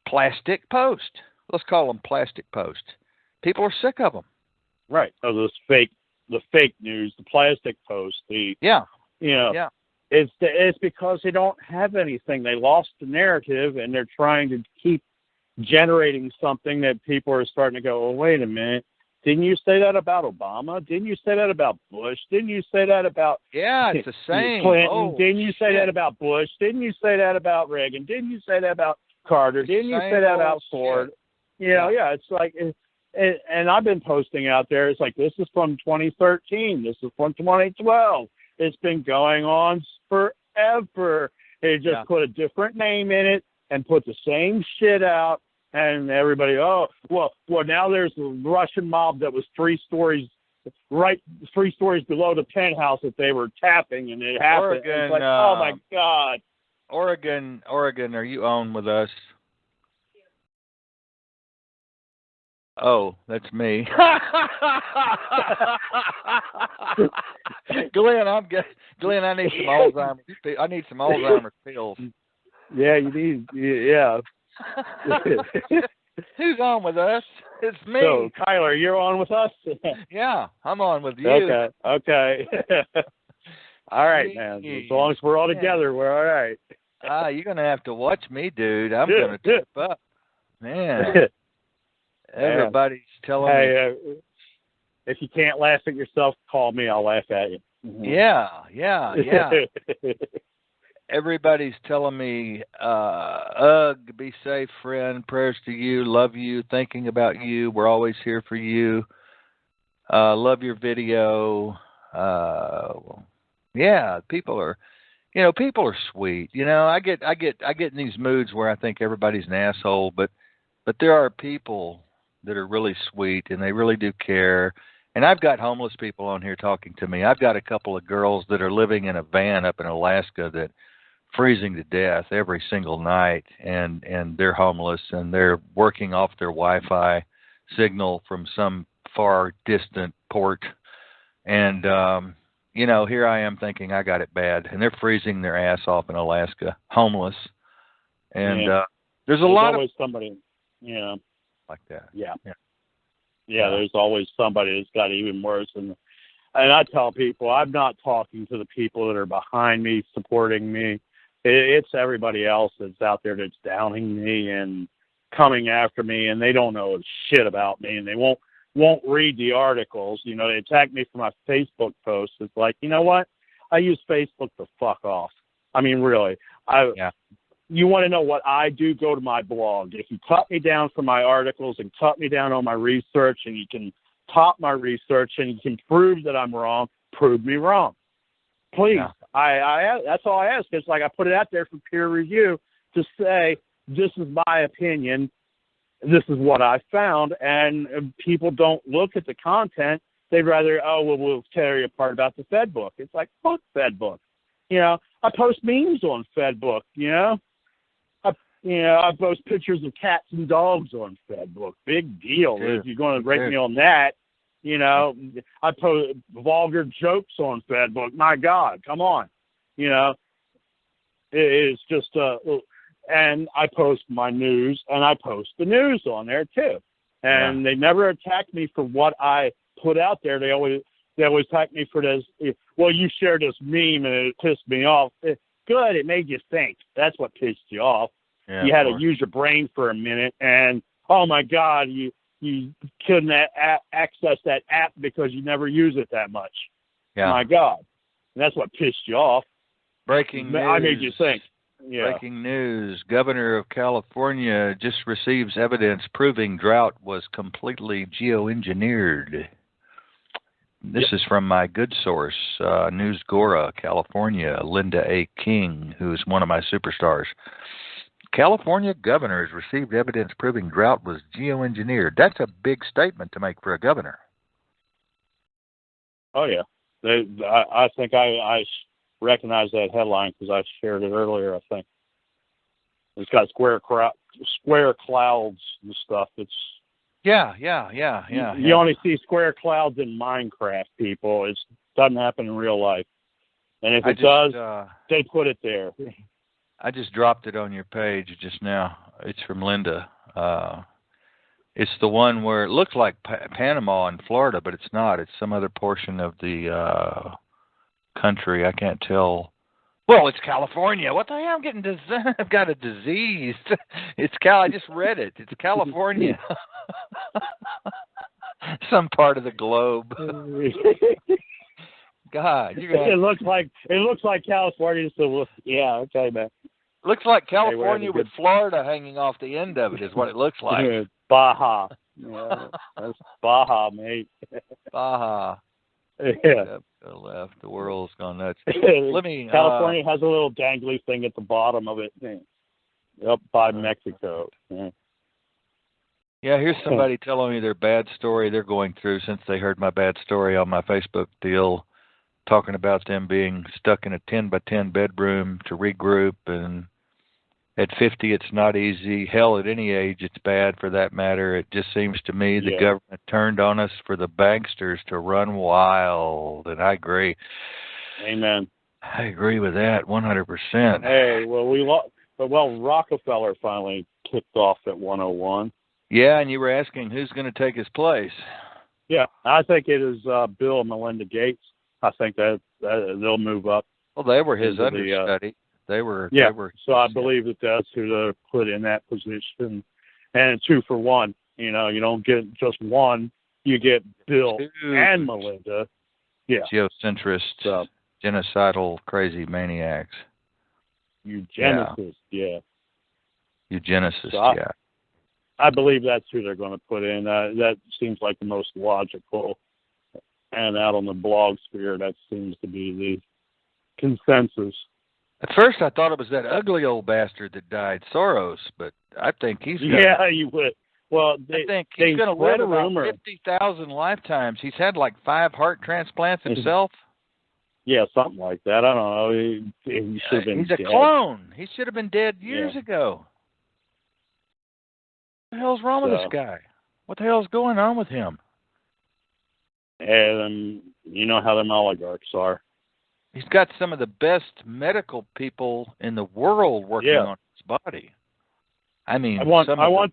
plastic posts. Let's call them plastic posts. People are sick of them. Right. Of the fake news, the plastic posts, It's because they don't have anything. They lost the narrative, and they're trying to keep generating something that people are starting to go, oh, wait a minute. Didn't you say that about Obama? Didn't you say that about Bush? Didn't you say that about it's the same. Clinton? Didn't you say that about Bush? Didn't you say that about Reagan? Didn't you say that about Carter? Didn't you say that about Ford? It's like... And I've been posting out there. It's like, this is from 2013. This is from 2012. It's been going on forever. They just put a different name in it and put the same shit out. And everybody, now there's a Russian mob that was 3 stories below the penthouse that they were tapping, and it happened. Oregon, it's like, oh my God. Oregon, are you on with us? Oh, that's me. Glenn, I need some Alzheimer's. I need some Alzheimer's pills. Yeah, you need. Yeah. Who's on with us? It's me. So, Kyler, you're on with us? Yeah, I'm on with you. Okay. All right, man. As long as we're all together, we're all right. You're gonna have to watch me, dude. I'm gonna tip up, man. Everybody's telling me. If you can't laugh at yourself, call me. I'll laugh at you. Mm-hmm. Yeah. Everybody's telling me, ugh, be safe, friend. Prayers to you. Love you. Thinking about you. We're always here for you. Love your video. Yeah, people are sweet. I get in these moods where I think everybody's an asshole, but there are people that are really sweet, and they really do care, And I've got homeless people on here talking to me. I've got a couple of girls that are living in a van up in Alaska that freezing to death every single night, and they're homeless, and they're working off their Wi-Fi signal from some far distant port. And here I am thinking I got it bad, and they're freezing their ass off in Alaska, homeless. And there's always of somebody, like that. Yeah, there's always somebody that's got it even worse. And I tell people, I'm not talking to the people that are behind me, supporting me. It's everybody else that's out there that's downing me and coming after me, and they don't know shit about me, and they won't read the articles. They attack me for my Facebook posts. It's like, you know what? I use Facebook to fuck off. I mean, really. You want to know what I do? Go to my blog. If you cut me down for my articles and cut me down on my research, and you can top my research and you can prove that I'm wrong, prove me wrong. Please. Yeah. I that's all I ask. It's like I put it out there for peer review to say, this is my opinion. This is what I found. And people don't look at the content. They'd rather, we'll tear you apart about the Fed book. It's like, fuck Fed book. I post memes on Fed book, I post pictures of cats and dogs on Fed book. Big deal. If you're going to rate me on that, I post vulgar jokes on Fed book. My God, come on. It's just, and I post my news, and I post the news on there too. And they never attack me for what I put out there. They always attack me for this. Well, you shared this meme and it pissed me off. Good, it made you think. That's what pissed you off. Yeah, you had to use your brain for a minute, and oh my God, you couldn't access that app because you never use it that much. Yeah. My God, and that's what pissed you off. Breaking news. I made you think. Yeah. Breaking news. Governor of California just receives evidence proving drought was completely geoengineered. This is from my good source, News Gora, California, Linda A. King, who is one of my superstars. California governors received evidence proving drought was geoengineered. That's a big statement to make for a governor. Oh, yeah. I think I recognize that headline because I shared it earlier, I think. It's got square clouds and stuff. It's Yeah. You only see square clouds in Minecraft, people. It doesn't happen in real life. And if it does, they put it there. I just dropped it on your page just now. It's from Linda. It's the one where it looks like Panama and Florida, but it's not. It's some other portion of the country. I can't tell. Well, it's California. What the hell? I've got a disease. I just read it. It's California. Some part of the globe. God, it looks like California. So yeah, okay, man. Looks like California with Florida hanging off the end of it is what it looks like. Baja. Yeah, that's Baja, mate. Baja. Yeah. Go left. The world's gone nuts. California has a little dangly thing at the bottom of it, up by Mexico. Yeah, here's somebody telling me their bad story they're going through since they heard my bad story on my Facebook deal, talking about them being stuck in a 10-by-10 bedroom to regroup, and at 50 it's not easy. Hell, at any age it's bad for that matter. It just seems to me the government turned on us for the banksters to run wild, and I agree. Amen. I agree with that 100%. Hey, well, Rockefeller finally kicked off at 101. Yeah, and you were asking who's going to take his place. Yeah, I think it is Bill and Melinda Gates. I think that they'll move up. Well, they were his understudy. They were. So I believe that's who they're put in that position. And 2 for 1. You don't get just one. You get Bill and Melinda. Yeah. Geocentrist, genocidal, crazy maniacs. Eugenicists, yeah. Eugenicists, yeah. I believe that's who they're going to put in. That seems like the most logical. And out on the blog sphere, that seems to be the consensus. At first, I thought it was that ugly old bastard that died, Soros, but I think he's got... Yeah, you would. Well, I think he's going to live about 50,000 lifetimes. He's had like 5 heart transplants himself. Yeah, something like that. I don't know. He should have been He's dead. a clone. He should have been dead years ago. What the hell's wrong with this guy? What the hell's going on with him? And you know how them oligarchs are. He's got some of the best medical people in the world working on his body. I mean, I want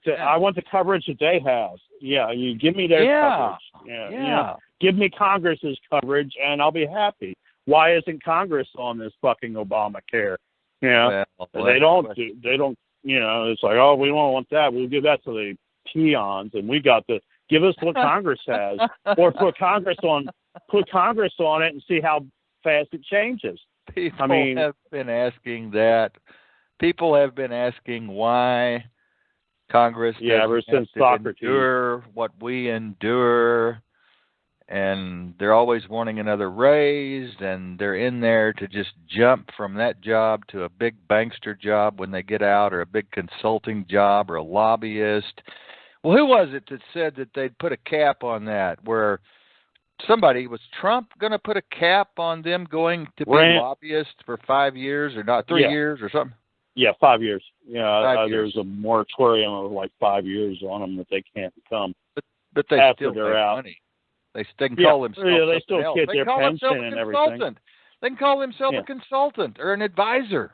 the coverage that they have. Yeah, you give me their coverage. Yeah. You know, give me Congress's coverage, and I'll be happy. Why isn't Congress on this fucking Obamacare? Yeah, they don't. You know, it's like, oh, we don't want that. We'll give that to the peons, and we got to give us what Congress has, or put Congress on it and see how fast it changes. People have been asking that. People have been asking why Congress ever since Socrates endure what we endure, and they're always wanting another raise, and they're in there to just jump from that job to a big bankster job when they get out, or a big consulting job, or a lobbyist. Well, who was it that said that they'd put a cap on that? Where somebody, was Trump going to put a cap on them going to be lobbyists for 5 years, or not 3 years or something? Yeah, 5 years. Yeah, there's a moratorium of like 5 years on them that they can't come. But they still make money. They can call themselves. Yeah, they still get their pension and everything. They can call themselves a consultant or an advisor.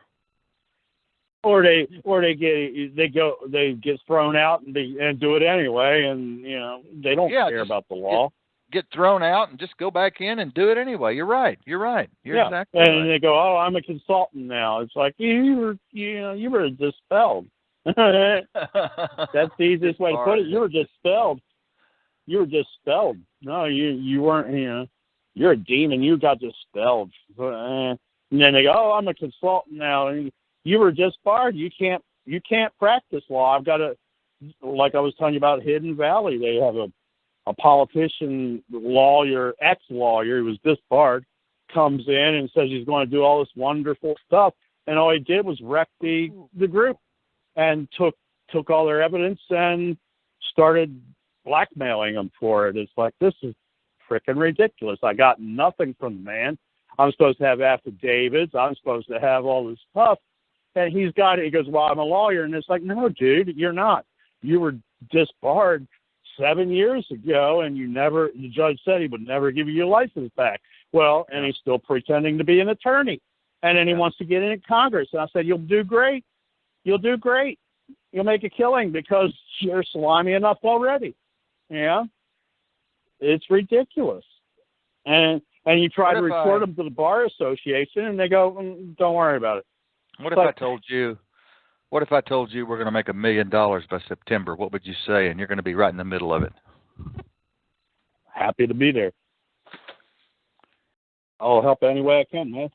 Or they get thrown out and do it anyway, and you know they don't care about the law. Get thrown out and just go back in and do it anyway. You're right. You're exactly right. And they go, oh, I'm a consultant now. It's like you were dispelled. That's the easiest way to put it. You were dispelled. No, you weren't. You know, you're a demon. You got dispelled. And then they go, oh, I'm a consultant now. And you were just barred. You can't practice law. I've got like I was telling you about Hidden Valley. They have a politician, ex-lawyer, who was disbarred, comes in and says he's going to do all this wonderful stuff, and all he did was wreck the group, and took all their evidence and started blackmailing them for it. It's like, this is freaking ridiculous. I got nothing from the man. I'm supposed to have affidavits. I'm supposed to have all this stuff, and he's got it. He goes, well, I'm a lawyer, and it's like, no, dude, you're not. You were disbarred 7 years ago, and the judge said he would never give you your license back. Well, and he's still pretending to be an attorney. And then he wants to get in Congress. And I said, you'll do great. You'll make a killing because you're slimy enough already. Yeah. It's ridiculous. And you try to report them to the Bar Association, and they go, don't worry about it. What if I told you we're going to make $1 million by September? What would you say? And you're going to be right in the middle of it. Happy to be there. I'll help any way I can, man.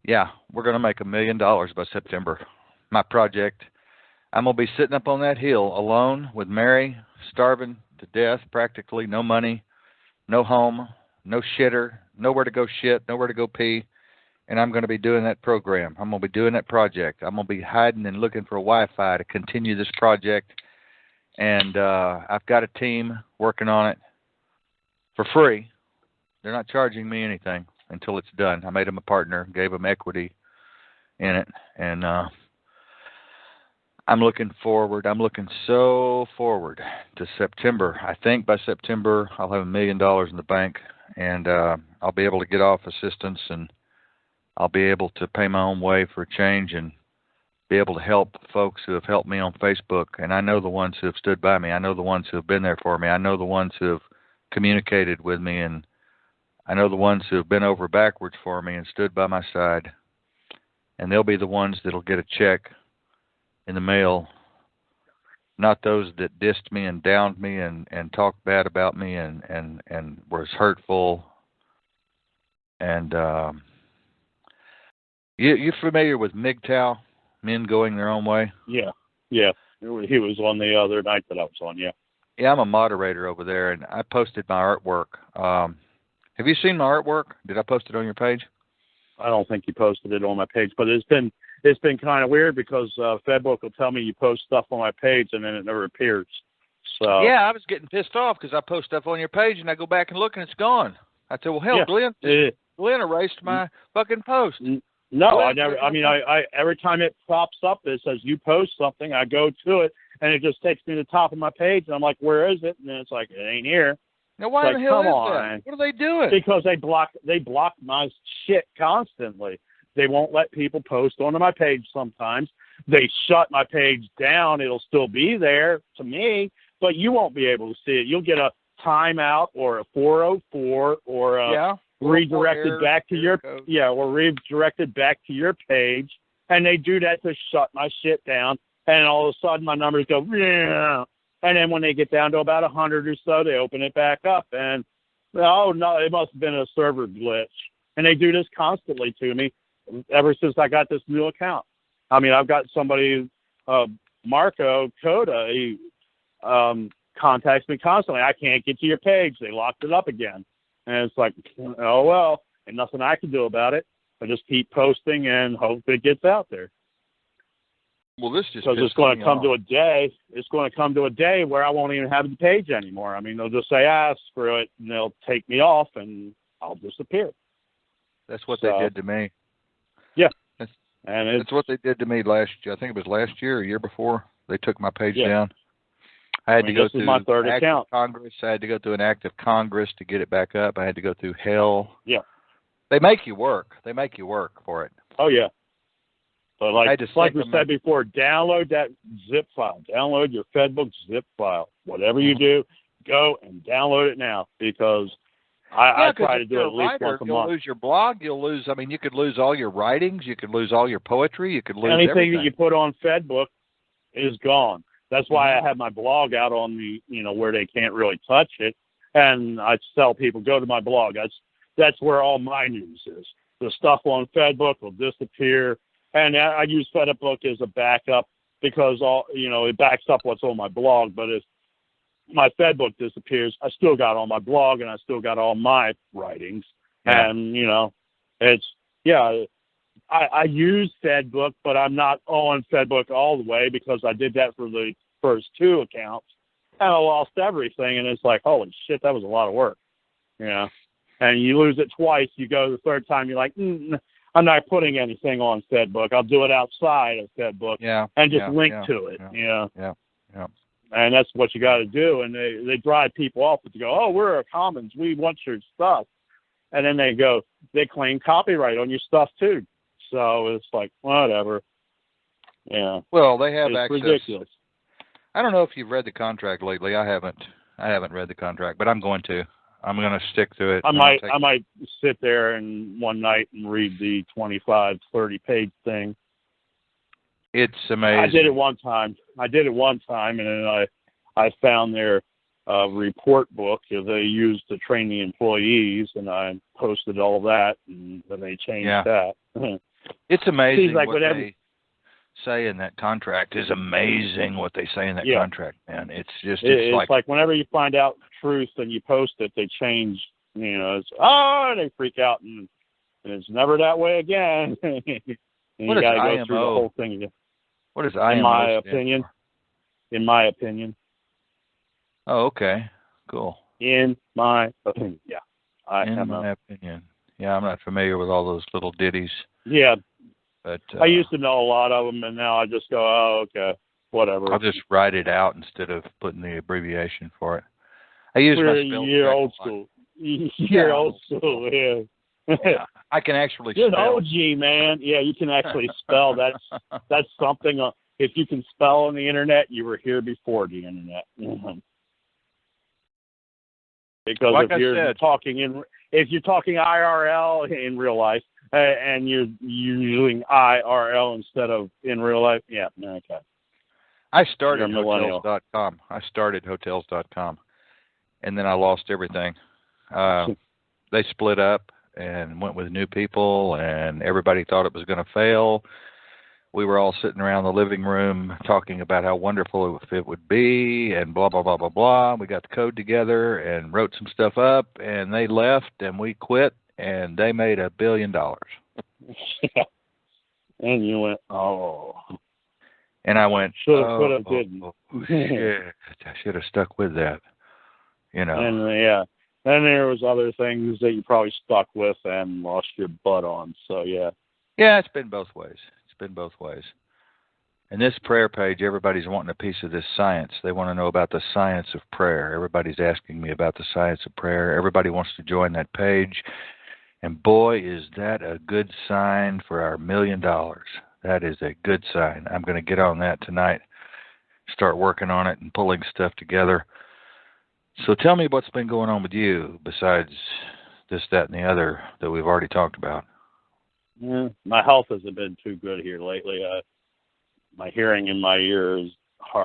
Yeah, we're going to make $1 million by September. My project. I'm going to be sitting up on that hill alone with Mary, starving to death, practically no money, no home, no shitter, nowhere to go shit, nowhere to go pee. And I'm going to be doing that program. I'm going to be doing that project. I'm going to be hiding and looking for Wi-Fi to continue this project. And I've got a team working on it for free. They're not charging me anything until it's done. I made them a partner, gave them equity in it. And I'm looking so forward to September. I think by September I'll have $1 million in the bank, and I'll be able to get off assistance, and I'll be able to pay my own way for a change and be able to help folks who have helped me on Facebook. And I know the ones who have stood by me. I know the ones who have been there for me. I know the ones who have communicated with me, and I know the ones who have been over backwards for me and stood by my side. And they'll be the ones that'll get a check in the mail, not those that dissed me and downed me and talked bad about me and was hurtful. And you familiar with MGTOW, men going their own way? Yeah. He was on the other night that I was on, yeah. Yeah, I'm a moderator over there, and I posted my artwork. Have you seen my artwork? Did I post it on your page? I don't think you posted it on my page, but it's been it's been kind of weird because Fedbook will tell me you post stuff on my page and then it never appears. So Yeah, I was getting pissed off because I post stuff on your page and I go back and look and it's gone. I said, well, hell, yeah, Glenn erased my fucking post. No, Glenn, I never. I mean, I every time it pops up, it says you post something. I go to it, and it just takes me to the top of my page, and I'm like, where is it? And then it's like, it ain't here. Now, why It's the like, hell come is on. that? What are they doing? Because they block my shit constantly. They won't let people post onto my page sometimes. They shut my page down. It'll still be there to me, but you won't be able to see it. You'll get a timeout or a 404 or a redirected back to your or redirected back to your page, and they do that to shut my shit down. And all of a sudden, my numbers go, yeah. And then when they get down to about 100 or so, they open it back up, and oh no, it must have been a server glitch. And they do this constantly to me ever since I got this new account. I mean, I've got somebody, Marco Coda, he contacts me constantly. I can't get to your page. They locked it up again. And it's like, oh, well, and nothing I can do about it. I just keep posting and hope it gets out there. Well, this just because it's going to come to a day. It's going to come to a day where I won't even have the page anymore. I mean, they'll just say, screw it, and they'll take me off, and I'll disappear. That's what they did to me. Yeah. That's what they did to me last year. I think it was last year or year before. They took my page down. I had to go through my third account. Congress. I had to go through an act of Congress to get it back up. I had to go through hell. Yeah. They make you work. They make you work for it. Oh, yeah. But like we said before, download that zip file. Download your Fedbook zip file. Whatever you do, go and download it now because I try to do it at least once a month. You'll lose your blog. You'll lose, you could lose all your writings. You could lose all your poetry. You could lose anything everything. That you put on Fedbook is gone. That's why I have my blog out on the, where they can't really touch it. And I tell people, go to my blog. That's where all my news is. The stuff on Fedbook will disappear. And I use Fedbook as a backup because it backs up what's on my blog. But if my Fedbook disappears, I still got all my blog and I still got all my writings. Yeah. And, I use Fedbook, but I'm not on Fedbook all the way because I did that for the first two accounts. And I lost everything. And it's like, holy shit, that was a lot of work. And you lose it twice. You go the third time, you're like, I'm not putting anything on Fedbook. I'll do it outside of Fedbook and just link to it. Yeah. And that's what you got to do. And they drive people off to go, oh, we're a commons. We want your stuff. And then they claim copyright on your stuff too. So it's like, whatever. Yeah. Well, they have access. It's ridiculous. I don't know if you've read the contract lately. I haven't read the contract, but I'm going to. I'm going to stick to it. I might sit there and one night and read the 25, 30 page thing. It's amazing. I did it one time, and then I found their report book that they used to train the employees, and I posted all that, and then they changed that. It's amazing like what they say in that contract is amazing what they say in that contract, man. It's just it's like whenever you find out truth and you post it, they change. They freak out, and it's never that way again. And what you got to IMO? go through the whole thing again. What is IMO? In my opinion. Oh, okay, cool. In my opinion, In my opinion, I'm not familiar with all those little ditties. Yeah. But I used to know a lot of them, and now I just go, oh, okay, whatever. I'll just write it out instead of putting the abbreviation for it. I use my spell check. You're old school. You're old school, yeah. I can actually You're spell. an OG, man. Yeah, you can actually spell. That's something. If you can spell on the internet, you were here before the internet. Mm-hmm. Because like if you're talking IRL in real life, and you're using IRL instead of in real life, okay. I started hotels.com. And then I lost everything. They split up and went with new people, and everybody thought it was going to fail. We were all sitting around the living room talking about how wonderful it would be and blah, blah, blah, blah, blah. We got the code together and wrote some stuff up, and they left, and we quit, and they made $1 billion. And you went, oh. And I went, Should have, could have, didn't. Shit, I should have stuck with that. You know. And yeah. Then there was other things that you probably stuck with and lost your butt on. So yeah. Yeah, it's been both ways. It's been both ways. And this prayer page, everybody's wanting a piece of this science. They want to know about the science of prayer. Everybody's asking me about the science of prayer. Everybody wants to join that page. And boy, is that a good sign for our $1 million. That is a good sign. I'm going to get on that tonight, start working on it and pulling stuff together. So tell me what's been going on with you besides this, that, and the other that we've already talked about. Yeah, my health hasn't been too good here lately. My hearing in my ears,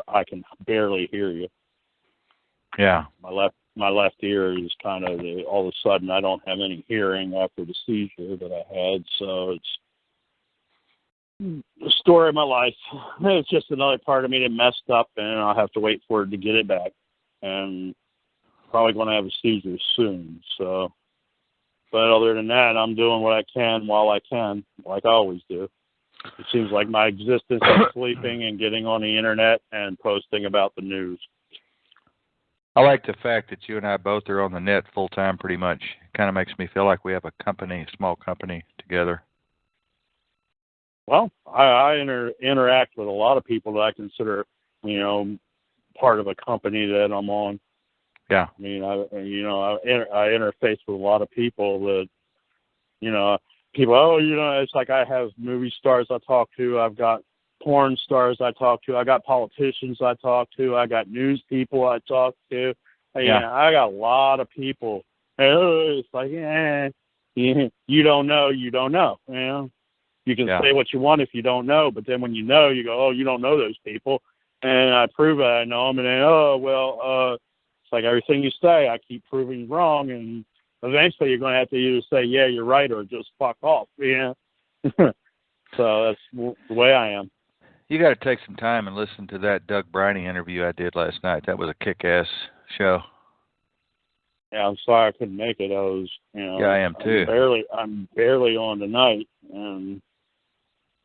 I can barely hear you. Yeah. My left ear is kind of all of a sudden I don't have any hearing after the seizure that I had, so it's the story of my life. It's just another part of me that messed up, and I'll have to wait for it to get it back. And probably going to have a seizure soon. So, but other than that, I'm doing what I can while I can, like I always do. It seems like my existence is sleeping and getting on the internet and posting about the news. I like the fact that you and I both are on the net full time pretty much. It kind of makes me feel like we have a company, a small company together. Well, I interact with a lot of people that I consider, part of a company that I'm on. Yeah. I mean, I interface with a lot of people that, people, it's like I have movie stars I talk to. I've got porn stars I talk to. I got politicians I talk to. I got news people I talk to. Yeah. I got a lot of people. It's like, you don't know, you don't know. You can say what you want if you don't know, but then when you know, you go, oh, you don't know those people. And I prove I know them, and then, it's like everything you say, I keep proving you wrong, and eventually you're going to have to either say, yeah, you're right, or just fuck off. Yeah. So that's the way I am. You got to take some time and listen to that Doug Briney interview I did last night. That was a kick-ass show. Yeah, I'm sorry I couldn't make it. I was, Yeah, I am too. I'm barely on tonight, and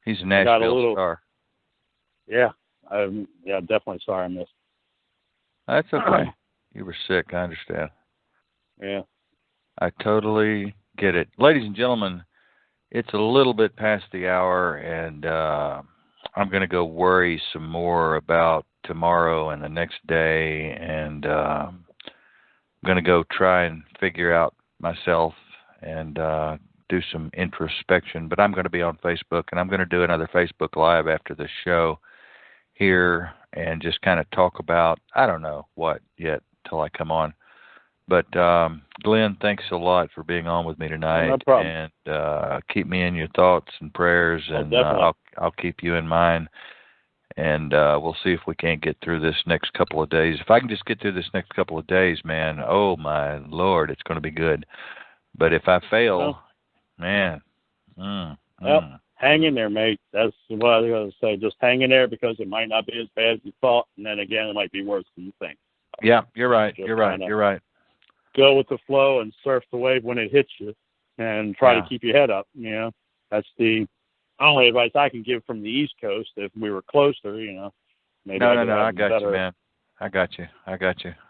he's a Nashville star. Yeah, I'm definitely sorry I missed. That's okay. You were sick, I understand. Yeah. I totally get it. Ladies and gentlemen, it's a little bit past the hour, and I'm going to go worry some more about tomorrow and the next day, and I'm going to go try and figure out myself and do some introspection. But I'm going to be on Facebook, and I'm going to do another Facebook Live after the show here and just kind of talk about, I don't know what yet till I come on. But Glenn, thanks a lot for being on with me tonight. No problem. And keep me in your thoughts and prayers, and I'll keep you in mind. And we'll see if we can't get through this next couple of days. If I can just get through this next couple of days, man, oh my Lord, it's going to be good. But if I fail, man. Hang in there, mate. That's what I was going to say. Just hang in there, because it might not be as bad as you thought, and then again, it might be worse than you think. Yeah, you're right. You're right. Go with the flow and surf the wave when it hits you, and try to keep your head up. That's the only advice I can give from the East Coast. If we were closer, maybe. No, I got you, man. I got you.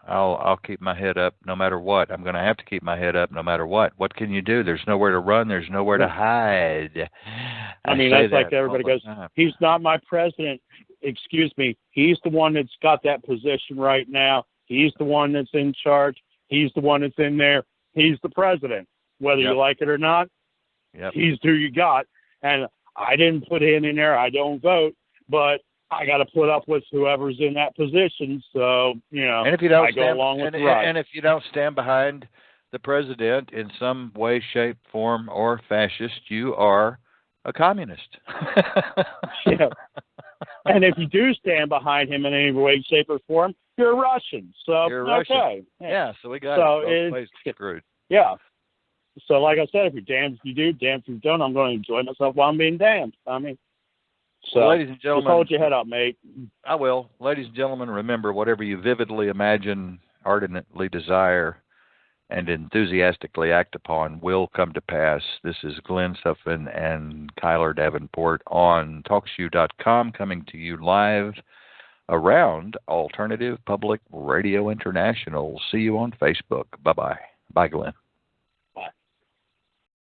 I'll keep my head up no matter what. I'm going to have to keep my head up no matter what. What can you do? There's nowhere to run. There's nowhere to hide. I mean, that's like everybody goes, he's not my president. Excuse me. He's the one that's got that position right now. He's the one that's in charge. He's the one that's in there. He's the president. Whether you like it or not, he's who you got. And I didn't put him in there. I don't vote. But I got to put up with whoever's in that position. So, and if you don't I go along with the ride. And if you don't stand behind the president in some way, shape, form, or fascist, you are a communist. Yeah. And if you do stand behind him in any way, shape, or form, you're Russian. So, you're okay. Russian. Yeah, so we got it. Both ways screwed. Yeah. So, like I said, if you're damned if you do, damned if you don't, I'm going to enjoy myself while I'm being damned. I mean, so, well, ladies and gentlemen, just hold your head up, mate. I will. Ladies and gentlemen, remember, whatever you vividly imagine, ardently desire, and enthusiastically act upon will come to pass. This is Glenn Suffin and Kiler Davenport on TalkShoe.com, coming to you live around Alternative Public Radio International. See you on Facebook. Bye-bye. Bye, Glenn.